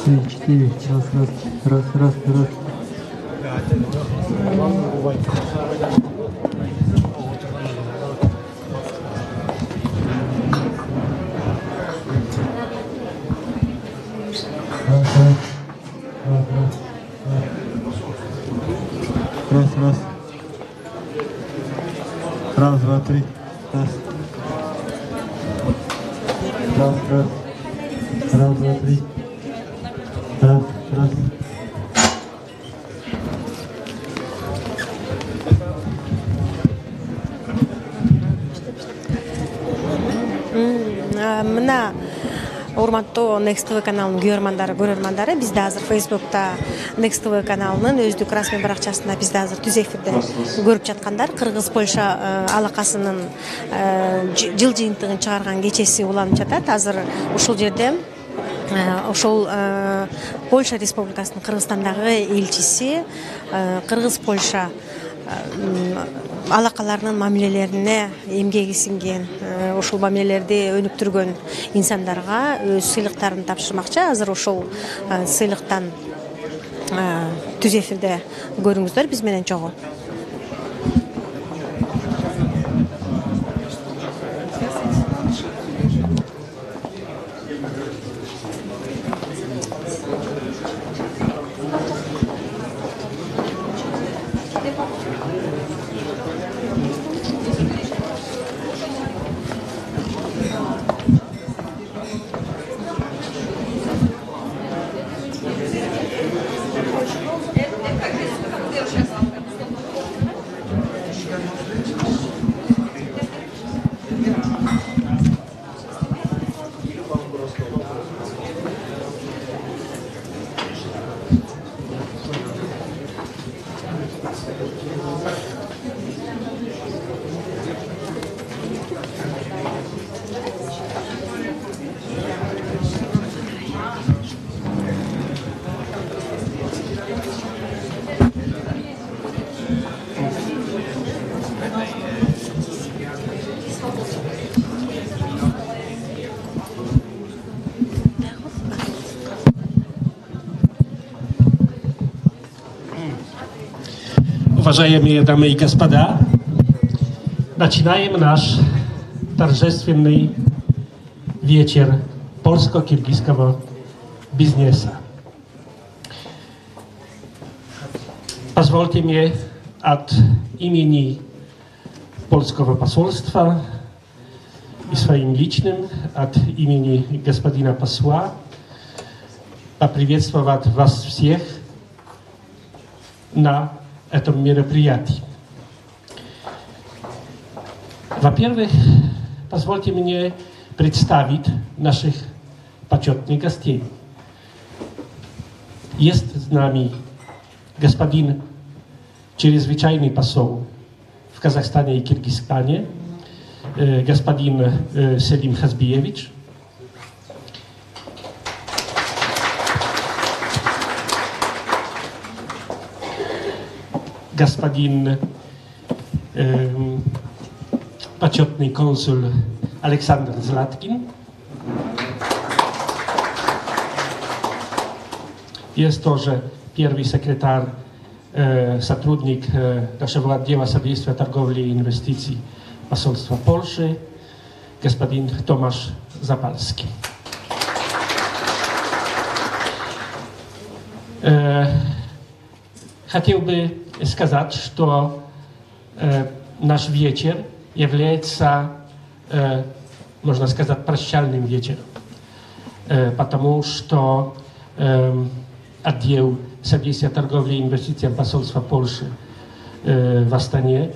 три, четыре. Раз. Раз, два, три. Раз. Раз, раз. Раз, два, три. Раз, раз. Мына урматтуу Next TV каналынын көрөрмандары бизде азыр Facebook'та Next TV каналынын өздүк расмий баракчасында бизде азыр түз эфирде көрүп жаткандар Кыргыз Польша алакасынын жыл жыйынтыгын чыгарган кечеси уланып жатат. Азыр ушул жерде ошол Польша Республикасынын Кыргызстандагы элчиси Кыргыз Польша алакаларынын мамилелерине эмгеги сиңген, ошол мамилелерди өнүктүргөн инсандарга өз сыйлыктарын тапшырмакчы. Азыр ошол сыйлыктан түз эфирде көрүңүздөр биз менен чогуу. Уважаемые дамы и господа, начинаем наш торжественный вечер польско-киргизского бизнеса. Позвольте мне от имени польского посольства и своим личным, от имени господина посла, поприветствовать вас всех на этом мероприятии. Во-первых, позвольте мне представить наших почетных гостей. Есть с нами господин чрезвычайный посол в Казахстане и Киргизстане, господин Селим Хазбиевич. Господин почетный консул Александр Златкин. Есть тоже первый секретарь, сотрудник нашего отдела содействия торговли и инвестиций посольства Польши, господин Томаш Запальский. Хотел бы сказать, что наш вечер является, можно сказать, прощальным вечером, потому что отдел содействия торговли и инвестициям посольства Польши в Астане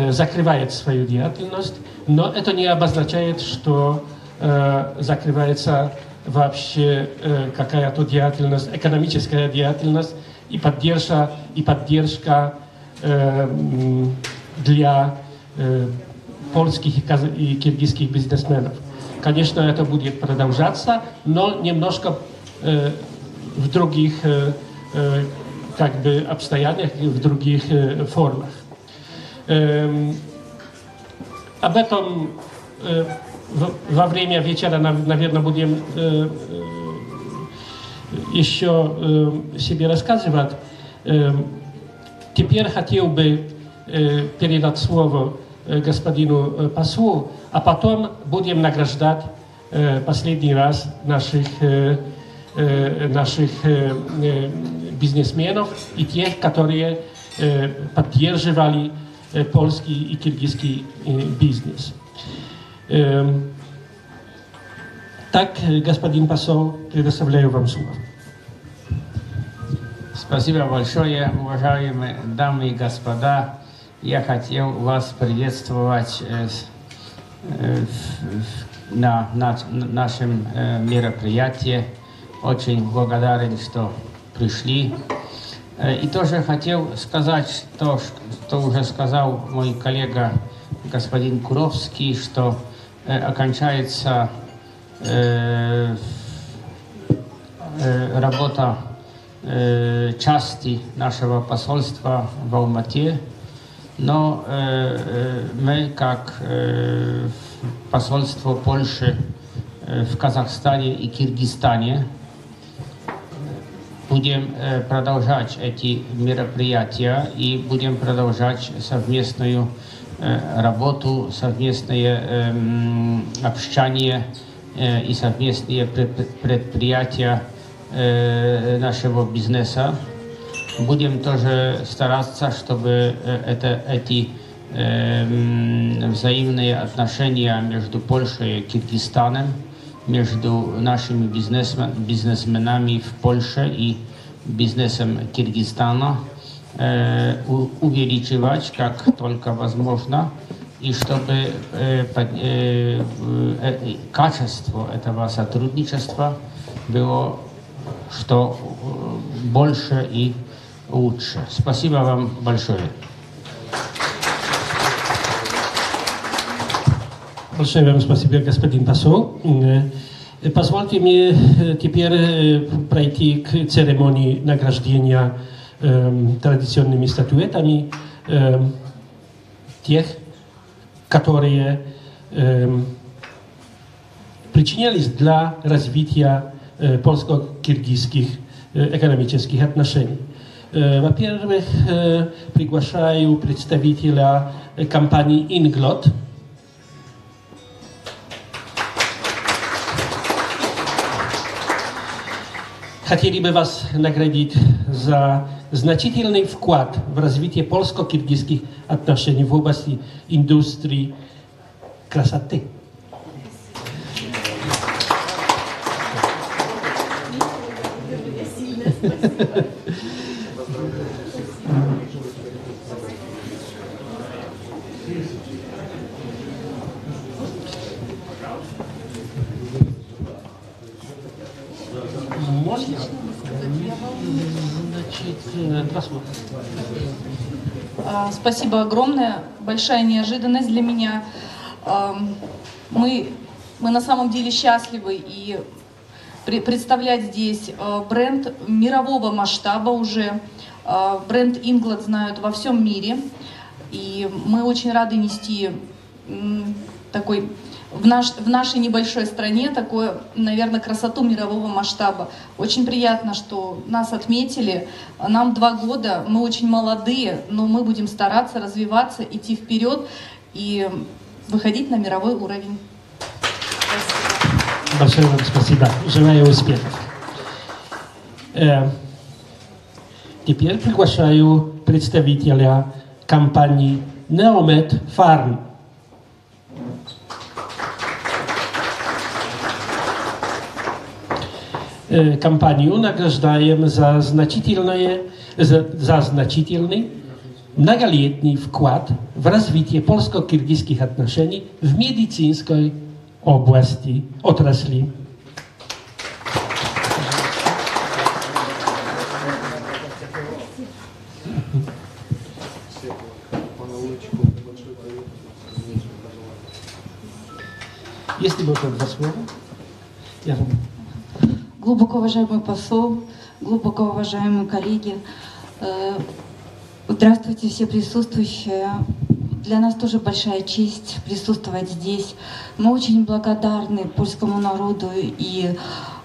закрывает свою деятельность, но это не обозначает, что закрывается вообще какая-то деятельность, экономическая деятельность и поддержка для польских и киргизских бизнесменов. Конечно, это будет продолжаться, но немножко в других обстоятельствах, в других формах. Об этом во время вечера, наверное, будем еще себе рассказывать. Теперь хотел бы передать слово господину послу, а потом будем награждать последний раз наших бизнесменов и тех, которые поддерживали польский и киргизский бизнес. Так, господин посол, предоставляю вам слово. Спасибо большое, уважаемые дамы и господа. Я хотел вас приветствовать на нашем мероприятии. Очень благодарен, что пришли. И тоже хотел сказать то, что уже сказал мой коллега господин Куровский, что окончается работа части нашего посольства в Алмате, но мы, как посольство Польши в Казахстане и Киргизстане, будем продолжать эти мероприятия и будем продолжать совместную работу, совместное общение и совместные предприятия нашего бизнеса. Будем тоже стараться, чтобы эти взаимные отношения между Польшей и Киргизстаном, между нашими бизнесменами в Польше и бизнесом Киргизстана увеличивать как только возможно, и чтобы качество этого сотрудничества было что больше и лучше. Спасибо вам большое. Большое вам спасибо, господин посол. Позвольте мне теперь пройти к церемонии награждения традиционными статуэтами тех, которые причинялись для развития польско-киргизских экономических отношений. Во-первых, приглашаю представителя компании «Инглот». Хотели бы вас наградить за значительный вклад в развитие польско-киргизских отношений в области индустрии красоты. Можно? Два слова. Спасибо огромное. Большая неожиданность для меня. Мы на самом деле счастливы и представлять здесь бренд мирового масштаба уже. Бренд Inglot знают во всем мире. И мы очень рады нести такой в нашей небольшой стране такую, наверное, красоту мирового масштаба. Очень приятно, что нас отметили. Нам 2 года, мы очень молодые, но мы будем стараться развиваться, идти вперед и выходить на мировой уровень. Большое вам спасибо. Желаю успехов. Теперь приглашаю представителя компании Neomed Farm. Компанию награждаем за значительный многолетний вклад в развитие польско-киргизских отношений в медицинской отрасли. Если можно 2 слова, я вам... Глубоко уважаемый посол, глубоко уважаемые коллеги, здравствуйте все присутствующие. Для нас тоже большая честь присутствовать здесь. Мы очень благодарны польскому народу и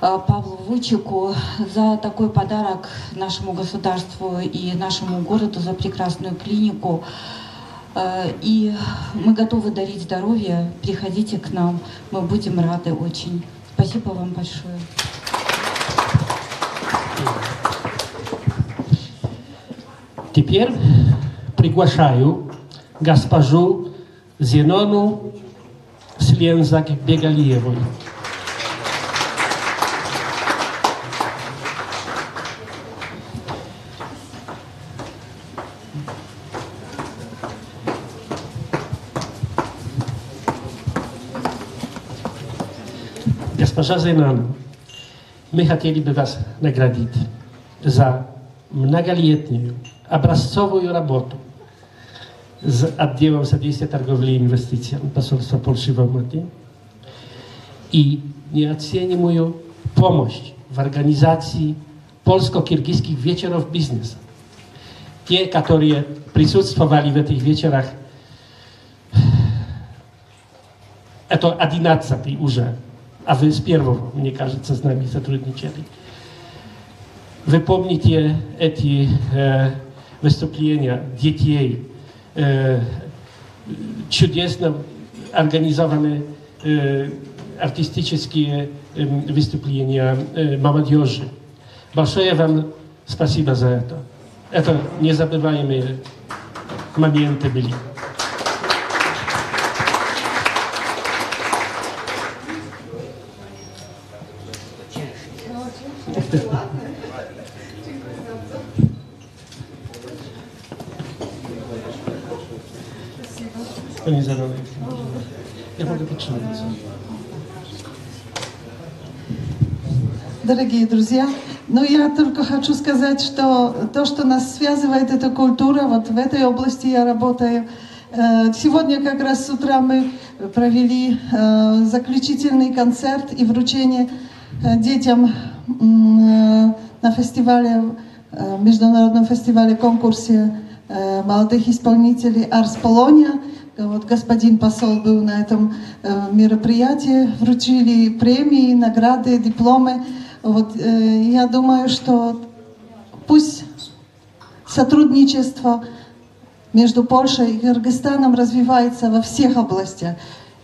Павлу Вучику за такой подарок нашему государству и нашему городу, за прекрасную клинику. И мы готовы дарить здоровье. Приходите к нам, мы будем рады очень. Спасибо вам большое. Теперь приглашаю госпожу Зенону Слензак-Бегалиеву. Госпожа Зенон, мы хотели бы вас наградить за многолетнюю образцовую работу с отделом содействия торговле и инвестициям посольства Польши в Алматы и неоценимую помощь в организации польско-киргизских вечеров бизнеса. Те, которые присутствовали в этих вечерах, это 11-й уже, а вы с первого, мне кажется, с нами сотрудничали. Вы помните эти выступления детей, чудесно организованные артистические выступления молодежи. Большое вам спасибо за это. Это незабываемые моменты были. Дорогие друзья, я только хочу сказать, что то, что нас связывает, это культура. Вот в этой области я работаю. Сегодня как раз с утра мы провели заключительный концерт и вручение детям на фестивале, международном фестивале, конкурсе молодых исполнителей Арс Полония. Вот господин посол был на этом мероприятии, вручили премии, награды, дипломы. Вот, я думаю, что пусть сотрудничество между Польшей и Кыргызстаном развивается во всех областях.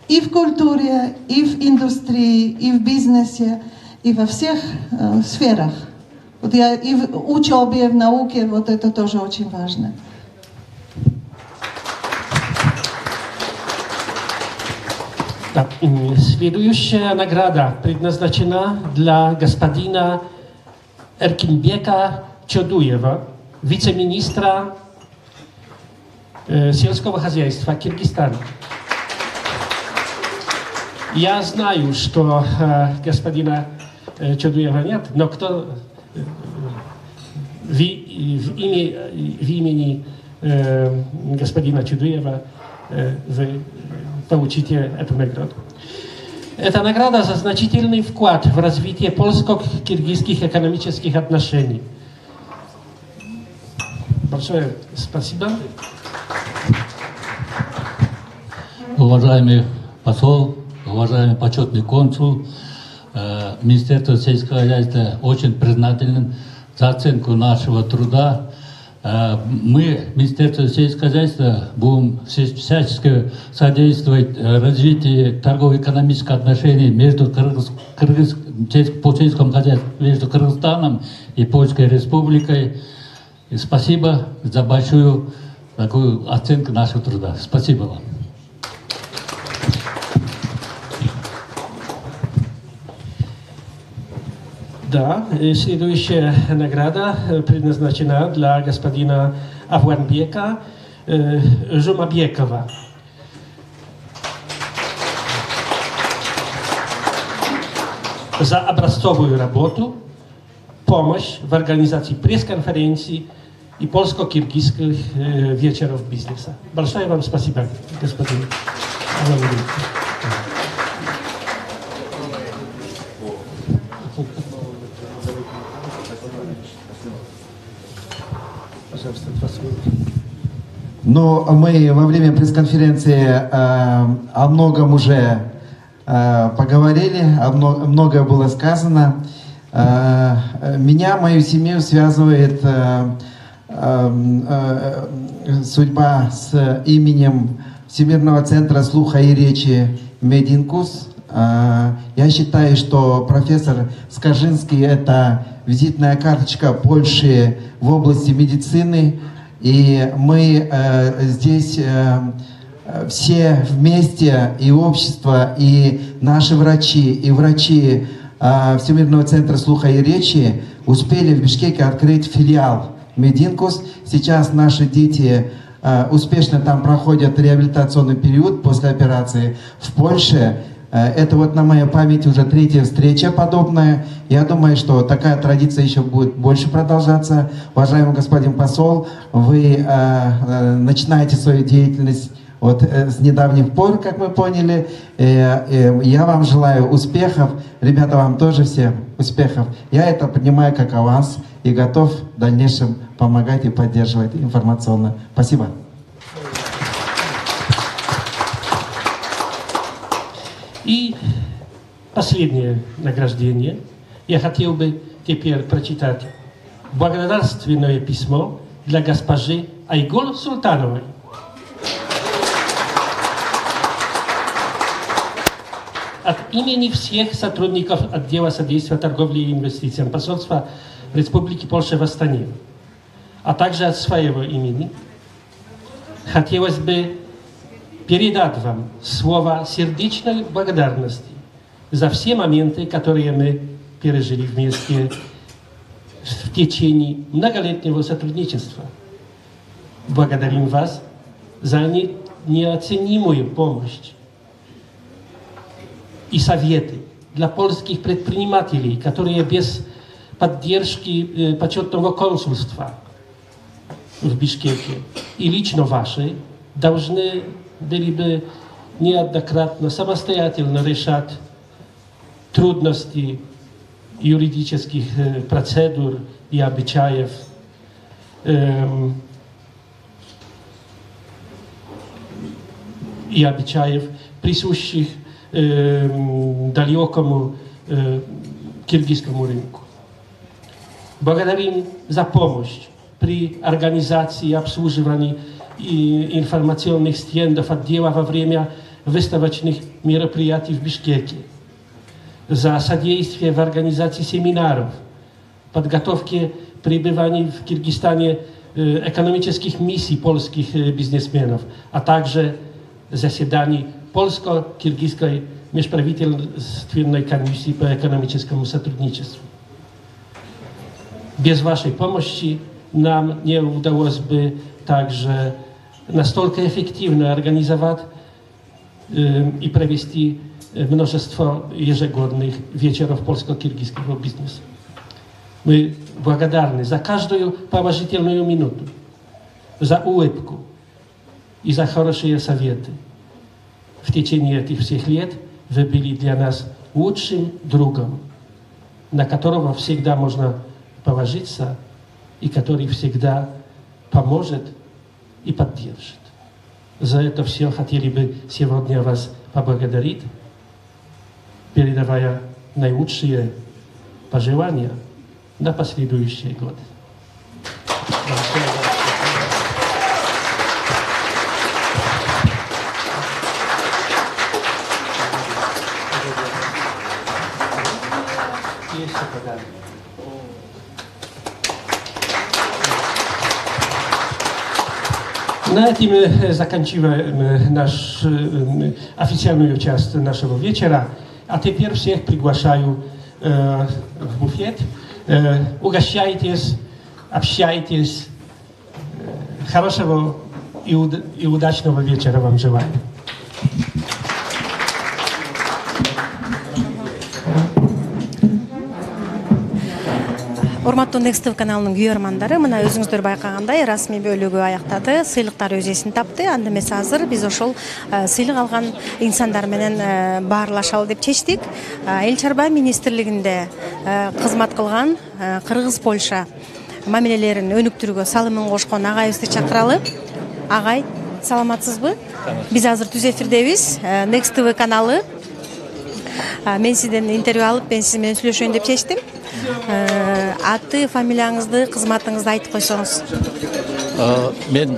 И в культуре, и в индустрии, и в бизнесе, и во всех сферах. Вот я и в учебе, в науке, вот это тоже очень важно. Да. Следующая награда предназначена для господина Эркинбека Чодуева, вице-министра сельского хозяйства Киргизстана. Я знаю, что господина Чодуева нет, но кто в имени господина Чодуева вы получите эту награду. Эта награда за значительный вклад в развитие польско-киргизских экономических отношений. Большое спасибо. Уважаемый посол, уважаемый почетный консул, Министерство сельского хозяйства очень признателен за оценку нашего труда. Мы, Министерство сельского хозяйства, будем всячески содействовать развитию торгово-экономических отношений между по сельскому хозяйству между Кыргызстаном и Польской Республикой. И спасибо за большую такую оценку нашего труда. Спасибо вам. Да, следующая награда предназначена для господина Авуанбека Жумабекова. За образцовую работу, помощь в организации пресс-конференций и польско-киргизских вечеров бизнеса. Большое вам спасибо, господин Авуанбек. Но мы во время пресс-конференции о многом уже поговорили, многое было сказано. Меня, мою семью связывает судьба с именем Всемирного центра слуха и речи Мединкус. Я считаю, что профессор Скажинский – это визитная карточка Польши в области медицины. И мы здесь все вместе, и общество, и наши врачи, и врачи Всемирного центра слуха и речи успели в Бишкеке открыть филиал Мединкус. Сейчас наши дети успешно там проходят реабилитационный период после операции в Польше. Это вот на моей памяти уже 3-я встреча подобная. Я думаю, что такая традиция еще будет больше продолжаться. Уважаемый господин посол, вы начинаете свою деятельность вот с недавних пор, как мы поняли. Я вам желаю успехов. Ребята, вам тоже всем успехов. Я это понимаю как аванс и готов в дальнейшем помогать и поддерживать информационно. Спасибо. И последнее награждение. Я хотел бы теперь прочитать благодарственное письмо для госпожи Айгул Султановой. От имени всех сотрудников отдела содействия торговле и инвестициям посольства Республики Польша в Астане, а также от своего имени, хотелось бы передать вам слова сердечной благодарности за все моменты, которые мы пережили вместе в течение многолетнего сотрудничества. Благодарим вас за неоценимую помощь и советы для польских предпринимателей, которые без поддержки почетного консульства в Бишкеке и лично вашей должны были бы неоднократно самостоятельно решать трудности юридических процедур и обычаев, присущих далекому киргизскому рынку. Благодарим за помощь при организации и обслуживании информационных стендов отдела во время выставочных мероприятий в Бишкеке, за содействие в организации семинаров, подготовке пребываний в Киргизстане экономических миссий польских бизнесменов, а также заседаний польско-киргизской межправительственной комиссии по экономическому сотрудничеству. Без вашей помощи нам не удалось бы также настолько эффективно организовать и провести множество ежегодных вечеров польско-киргизского бизнеса. Мы благодарны за каждую положительную минуту, за улыбку и за хорошие советы. В течение этих всех лет вы были для нас лучшим другом, на которого всегда можно положиться и который всегда поможет и поддержит. За это все хотели бы сегодня вас поблагодарить, передавая наилучшие пожелания на последующие годы. На этом мы заканчиваем официальную часть нашего вечера. А теперь всех приглашаю в буфет. Угощайтесь, общайтесь. Хорошего и удачного вечера вам желаю. Урматтуу Next TV каналынын күйөрмандары, мына өзүңүздөр байкагандай расмий бөлүгү аяктады, сыйлыктар өз эсин тапты. Анда эмес азыр биз ошол сыйлык алган инсандар менен баарлашалы деп чечтик. Эл чарба министрлигинде кызмат кылган Кыргыз-Польша мамилелерин өнүктүрүүгө салымын кошкон агайыбызды чакыралы. Агай, саламатсызбы? Биз азыр түз эфирдебиз. Next TV каналы. Мен сизден интервью алып, мен сиз менен сүйлөшөйүн деп чечтим. Аты, фамилияңызды, кызматыңызды айтып койсоңуз. Мен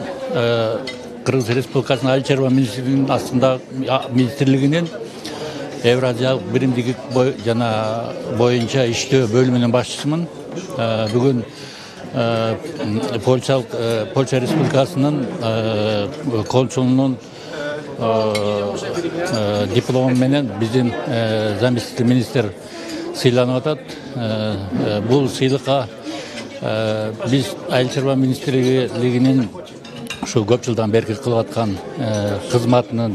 Кыргыз Республикасынын Айыл чарба министрлигинин астында министрлигинин Евразиялык биримдиги жана боюнча иштөө бөлүмүнүн башчысымын. Бүгүн Польша Республикасынын консулунун диплому менен биздин заместитель министр сыйланып атат. Бул сыйлыкка биз Айыл чарба министрлигинин ушу көп жылдан бери кылып аткан кызматынын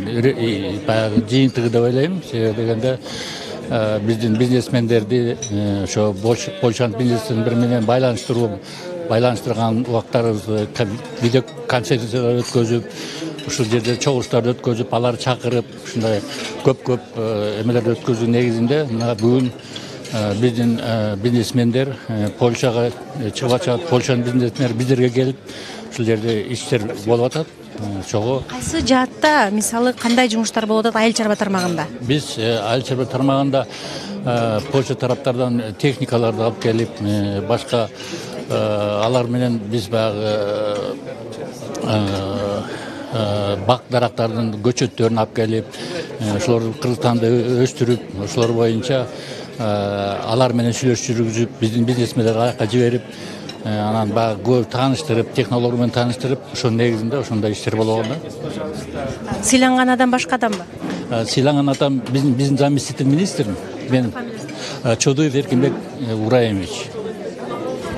баягы жыйынтыгы деп ойлойм. Себеби дегенде биздин бизнесмендерди ошо Польшанын бизнесмендери менен байланыштырган убактарыбызды видеоконференциялар өткөзүп, ушул жерде чогулуштарды өткөзүп, аларды чакырып, ушундай көп эмелерди өткөзүү негизинде мына бүгүн биздин бизнесмендер Польшага чыгып атышат, Польшанын бизнесмендери биздерге келип ушул жерде иштер болуп атат. Чогуу кайсы жаатта, мисалы, кандай жумуштар болуп атат айыл чарба тармагында? Биз айыл чарба тармагында Польша тараптардан техникаларды алып келип, башка алар менен биз баягы бак дарактардын көчөттөрүн алып келип, ошолорду Кыргызстанда өстүрүп, ошолор боюнча алар менен сүйлөшүү жүргүзүп, биздин бизнесмендерди аяка жиберип, анан баягы тааныштырып, технология менен тааныштырып, ошонун негизинде ошондой иштер болгон да. Сыйланган адам башка адамбы? Сыйланган адам биздин заместитель министр, мен Чодуев Эркинбек Ураевич.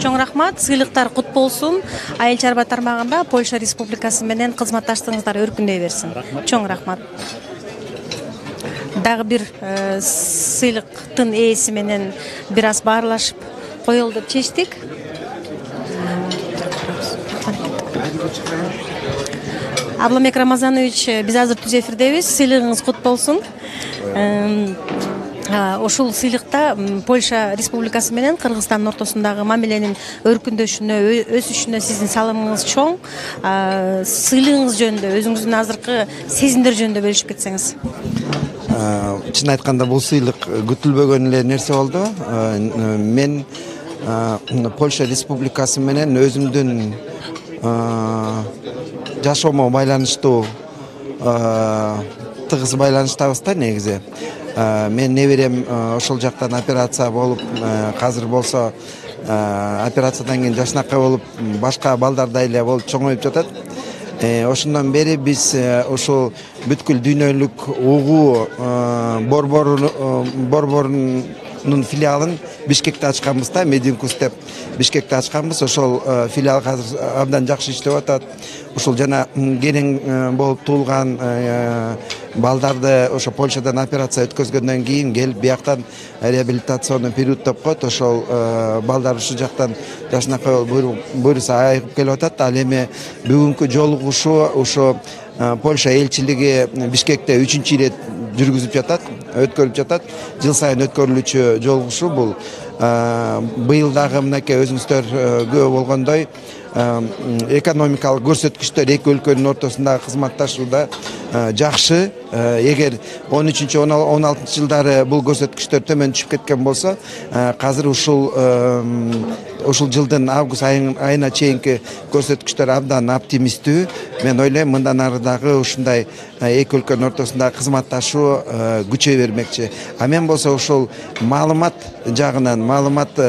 Чоң рахмат, сыйлыктар кут болсун. Айыл чарба тармагында Польша Республикасы менен кызматташтыгыңыздар өркүндөй берсин. Чоң рахмат. Дагы бир сыйлыктын ээси менен бир аз баарлашып коелу деп чечтик. Абламек Рамазанович, биз азыр түз эфирдебиз. Сыйлыгыңыз кут болсун. Ошол сыйлыкта Польша Республикасы менен Кыргызстандын ортосундагы мамиленин өркүндөшүнө, өсүшүнө сиздин салымыңыз чоң. Сыйлыгыңыз жөнүндө, өзүңүздүн азыркы сезимдер жөнүндө бөлүшүп кетсеңиз. Чын айтканда бул сыйлык күтүлбөгөн эле нерсе болду. Мен Польша Республикасы менен өзүмдүн жашоомо байланыштуу тыгыз байланыштабыз да негизи. Мен неберем ошол жактан операция болуп, азыр болсо операциядан кийин жашнакай болуп, башка балдардай эле болуп чоңоюп жатат. Ошондон бери биз ошол бүткүл дүйнөлүк угуу борборунун филиалын Бишкекте ачканбыз да, Мединкус деп Бишкекте ачканбыз. Ошол филиал азыр абдан жакшы иштеп атат. Ошол жана керең болуп туулган балдарды ошо Польшадан операция өткөзгөндөн кийин келип бияктан реабилитационный период деп коет. Ошол балдар ушул жактан жашнакай буюрса айыгып келип атат. Ал эми бүгүнкү жолугушуу ошо Польша элчилиги Бишкекте 3-чү ирет жүргүзүп жатат, өткөрүп жатат. Жыл сайын өткөрүлүүчү жолугушуу бул. Быйыл дагы мынакей өзүңүздөр күбө болгондой экономикалык көрсөткүчтөр эки өлкөнүн ортосундагы кызматташууда жакшы. Эгер 13-16 жылдары бул көрсөткүчтөр төмөн түшүп кеткен болсо, азыр ушул жылдын август айына чейинки көрсөткүчтөр абдан оптимисттүү. Мен ойлойм, мындан ары дагы ушундай эки өлкөнүн ортосундагы кызматташуу күчөй бермекчи. А мен болсо ошол маалымат жагынан, маалымат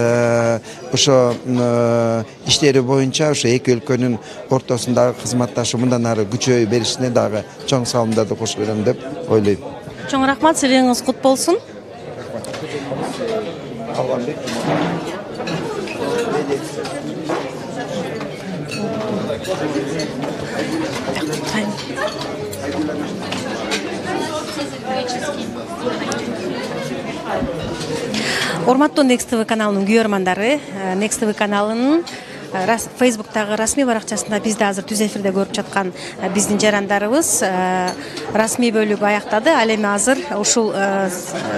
ошо иштери боюнча ошо эки өлкөнүн ортосундагы кызматташуу мындан ары күчөй беришине дагы чоң салымдарды кошо берем деп ойлойм. Чоң рахмат, сыйлыгыңыз кут болсун. Урматтуу Next TV каналынын күйөрмандары, Next TV каналынын Facebooktагы расмий баракчасында бизди азыр түз эфирде көрүп жаткан биздин жарандарыбыз расмий бөлүгү аяктады. Ал эми азыр ушул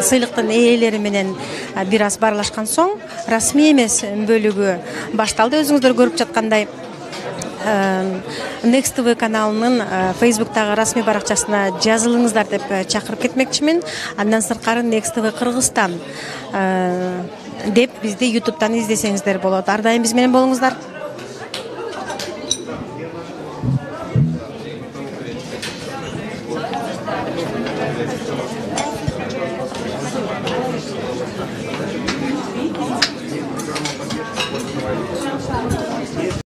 сыйлыктын ээлери менен бир аз баарлашкан соң расмий эмес бөлүгү башталды. Өзүңүздөр көрүп жаткандай Next TV каналынын Facebooktагы расмий баракчасына жазылыңыздар деп чакырып кетмекчимин. Андан сырткары Next TV Кыргызстан деп бизди YouTube'дан издесеңиздер болот. Ар дайым биз менен болуңуздар.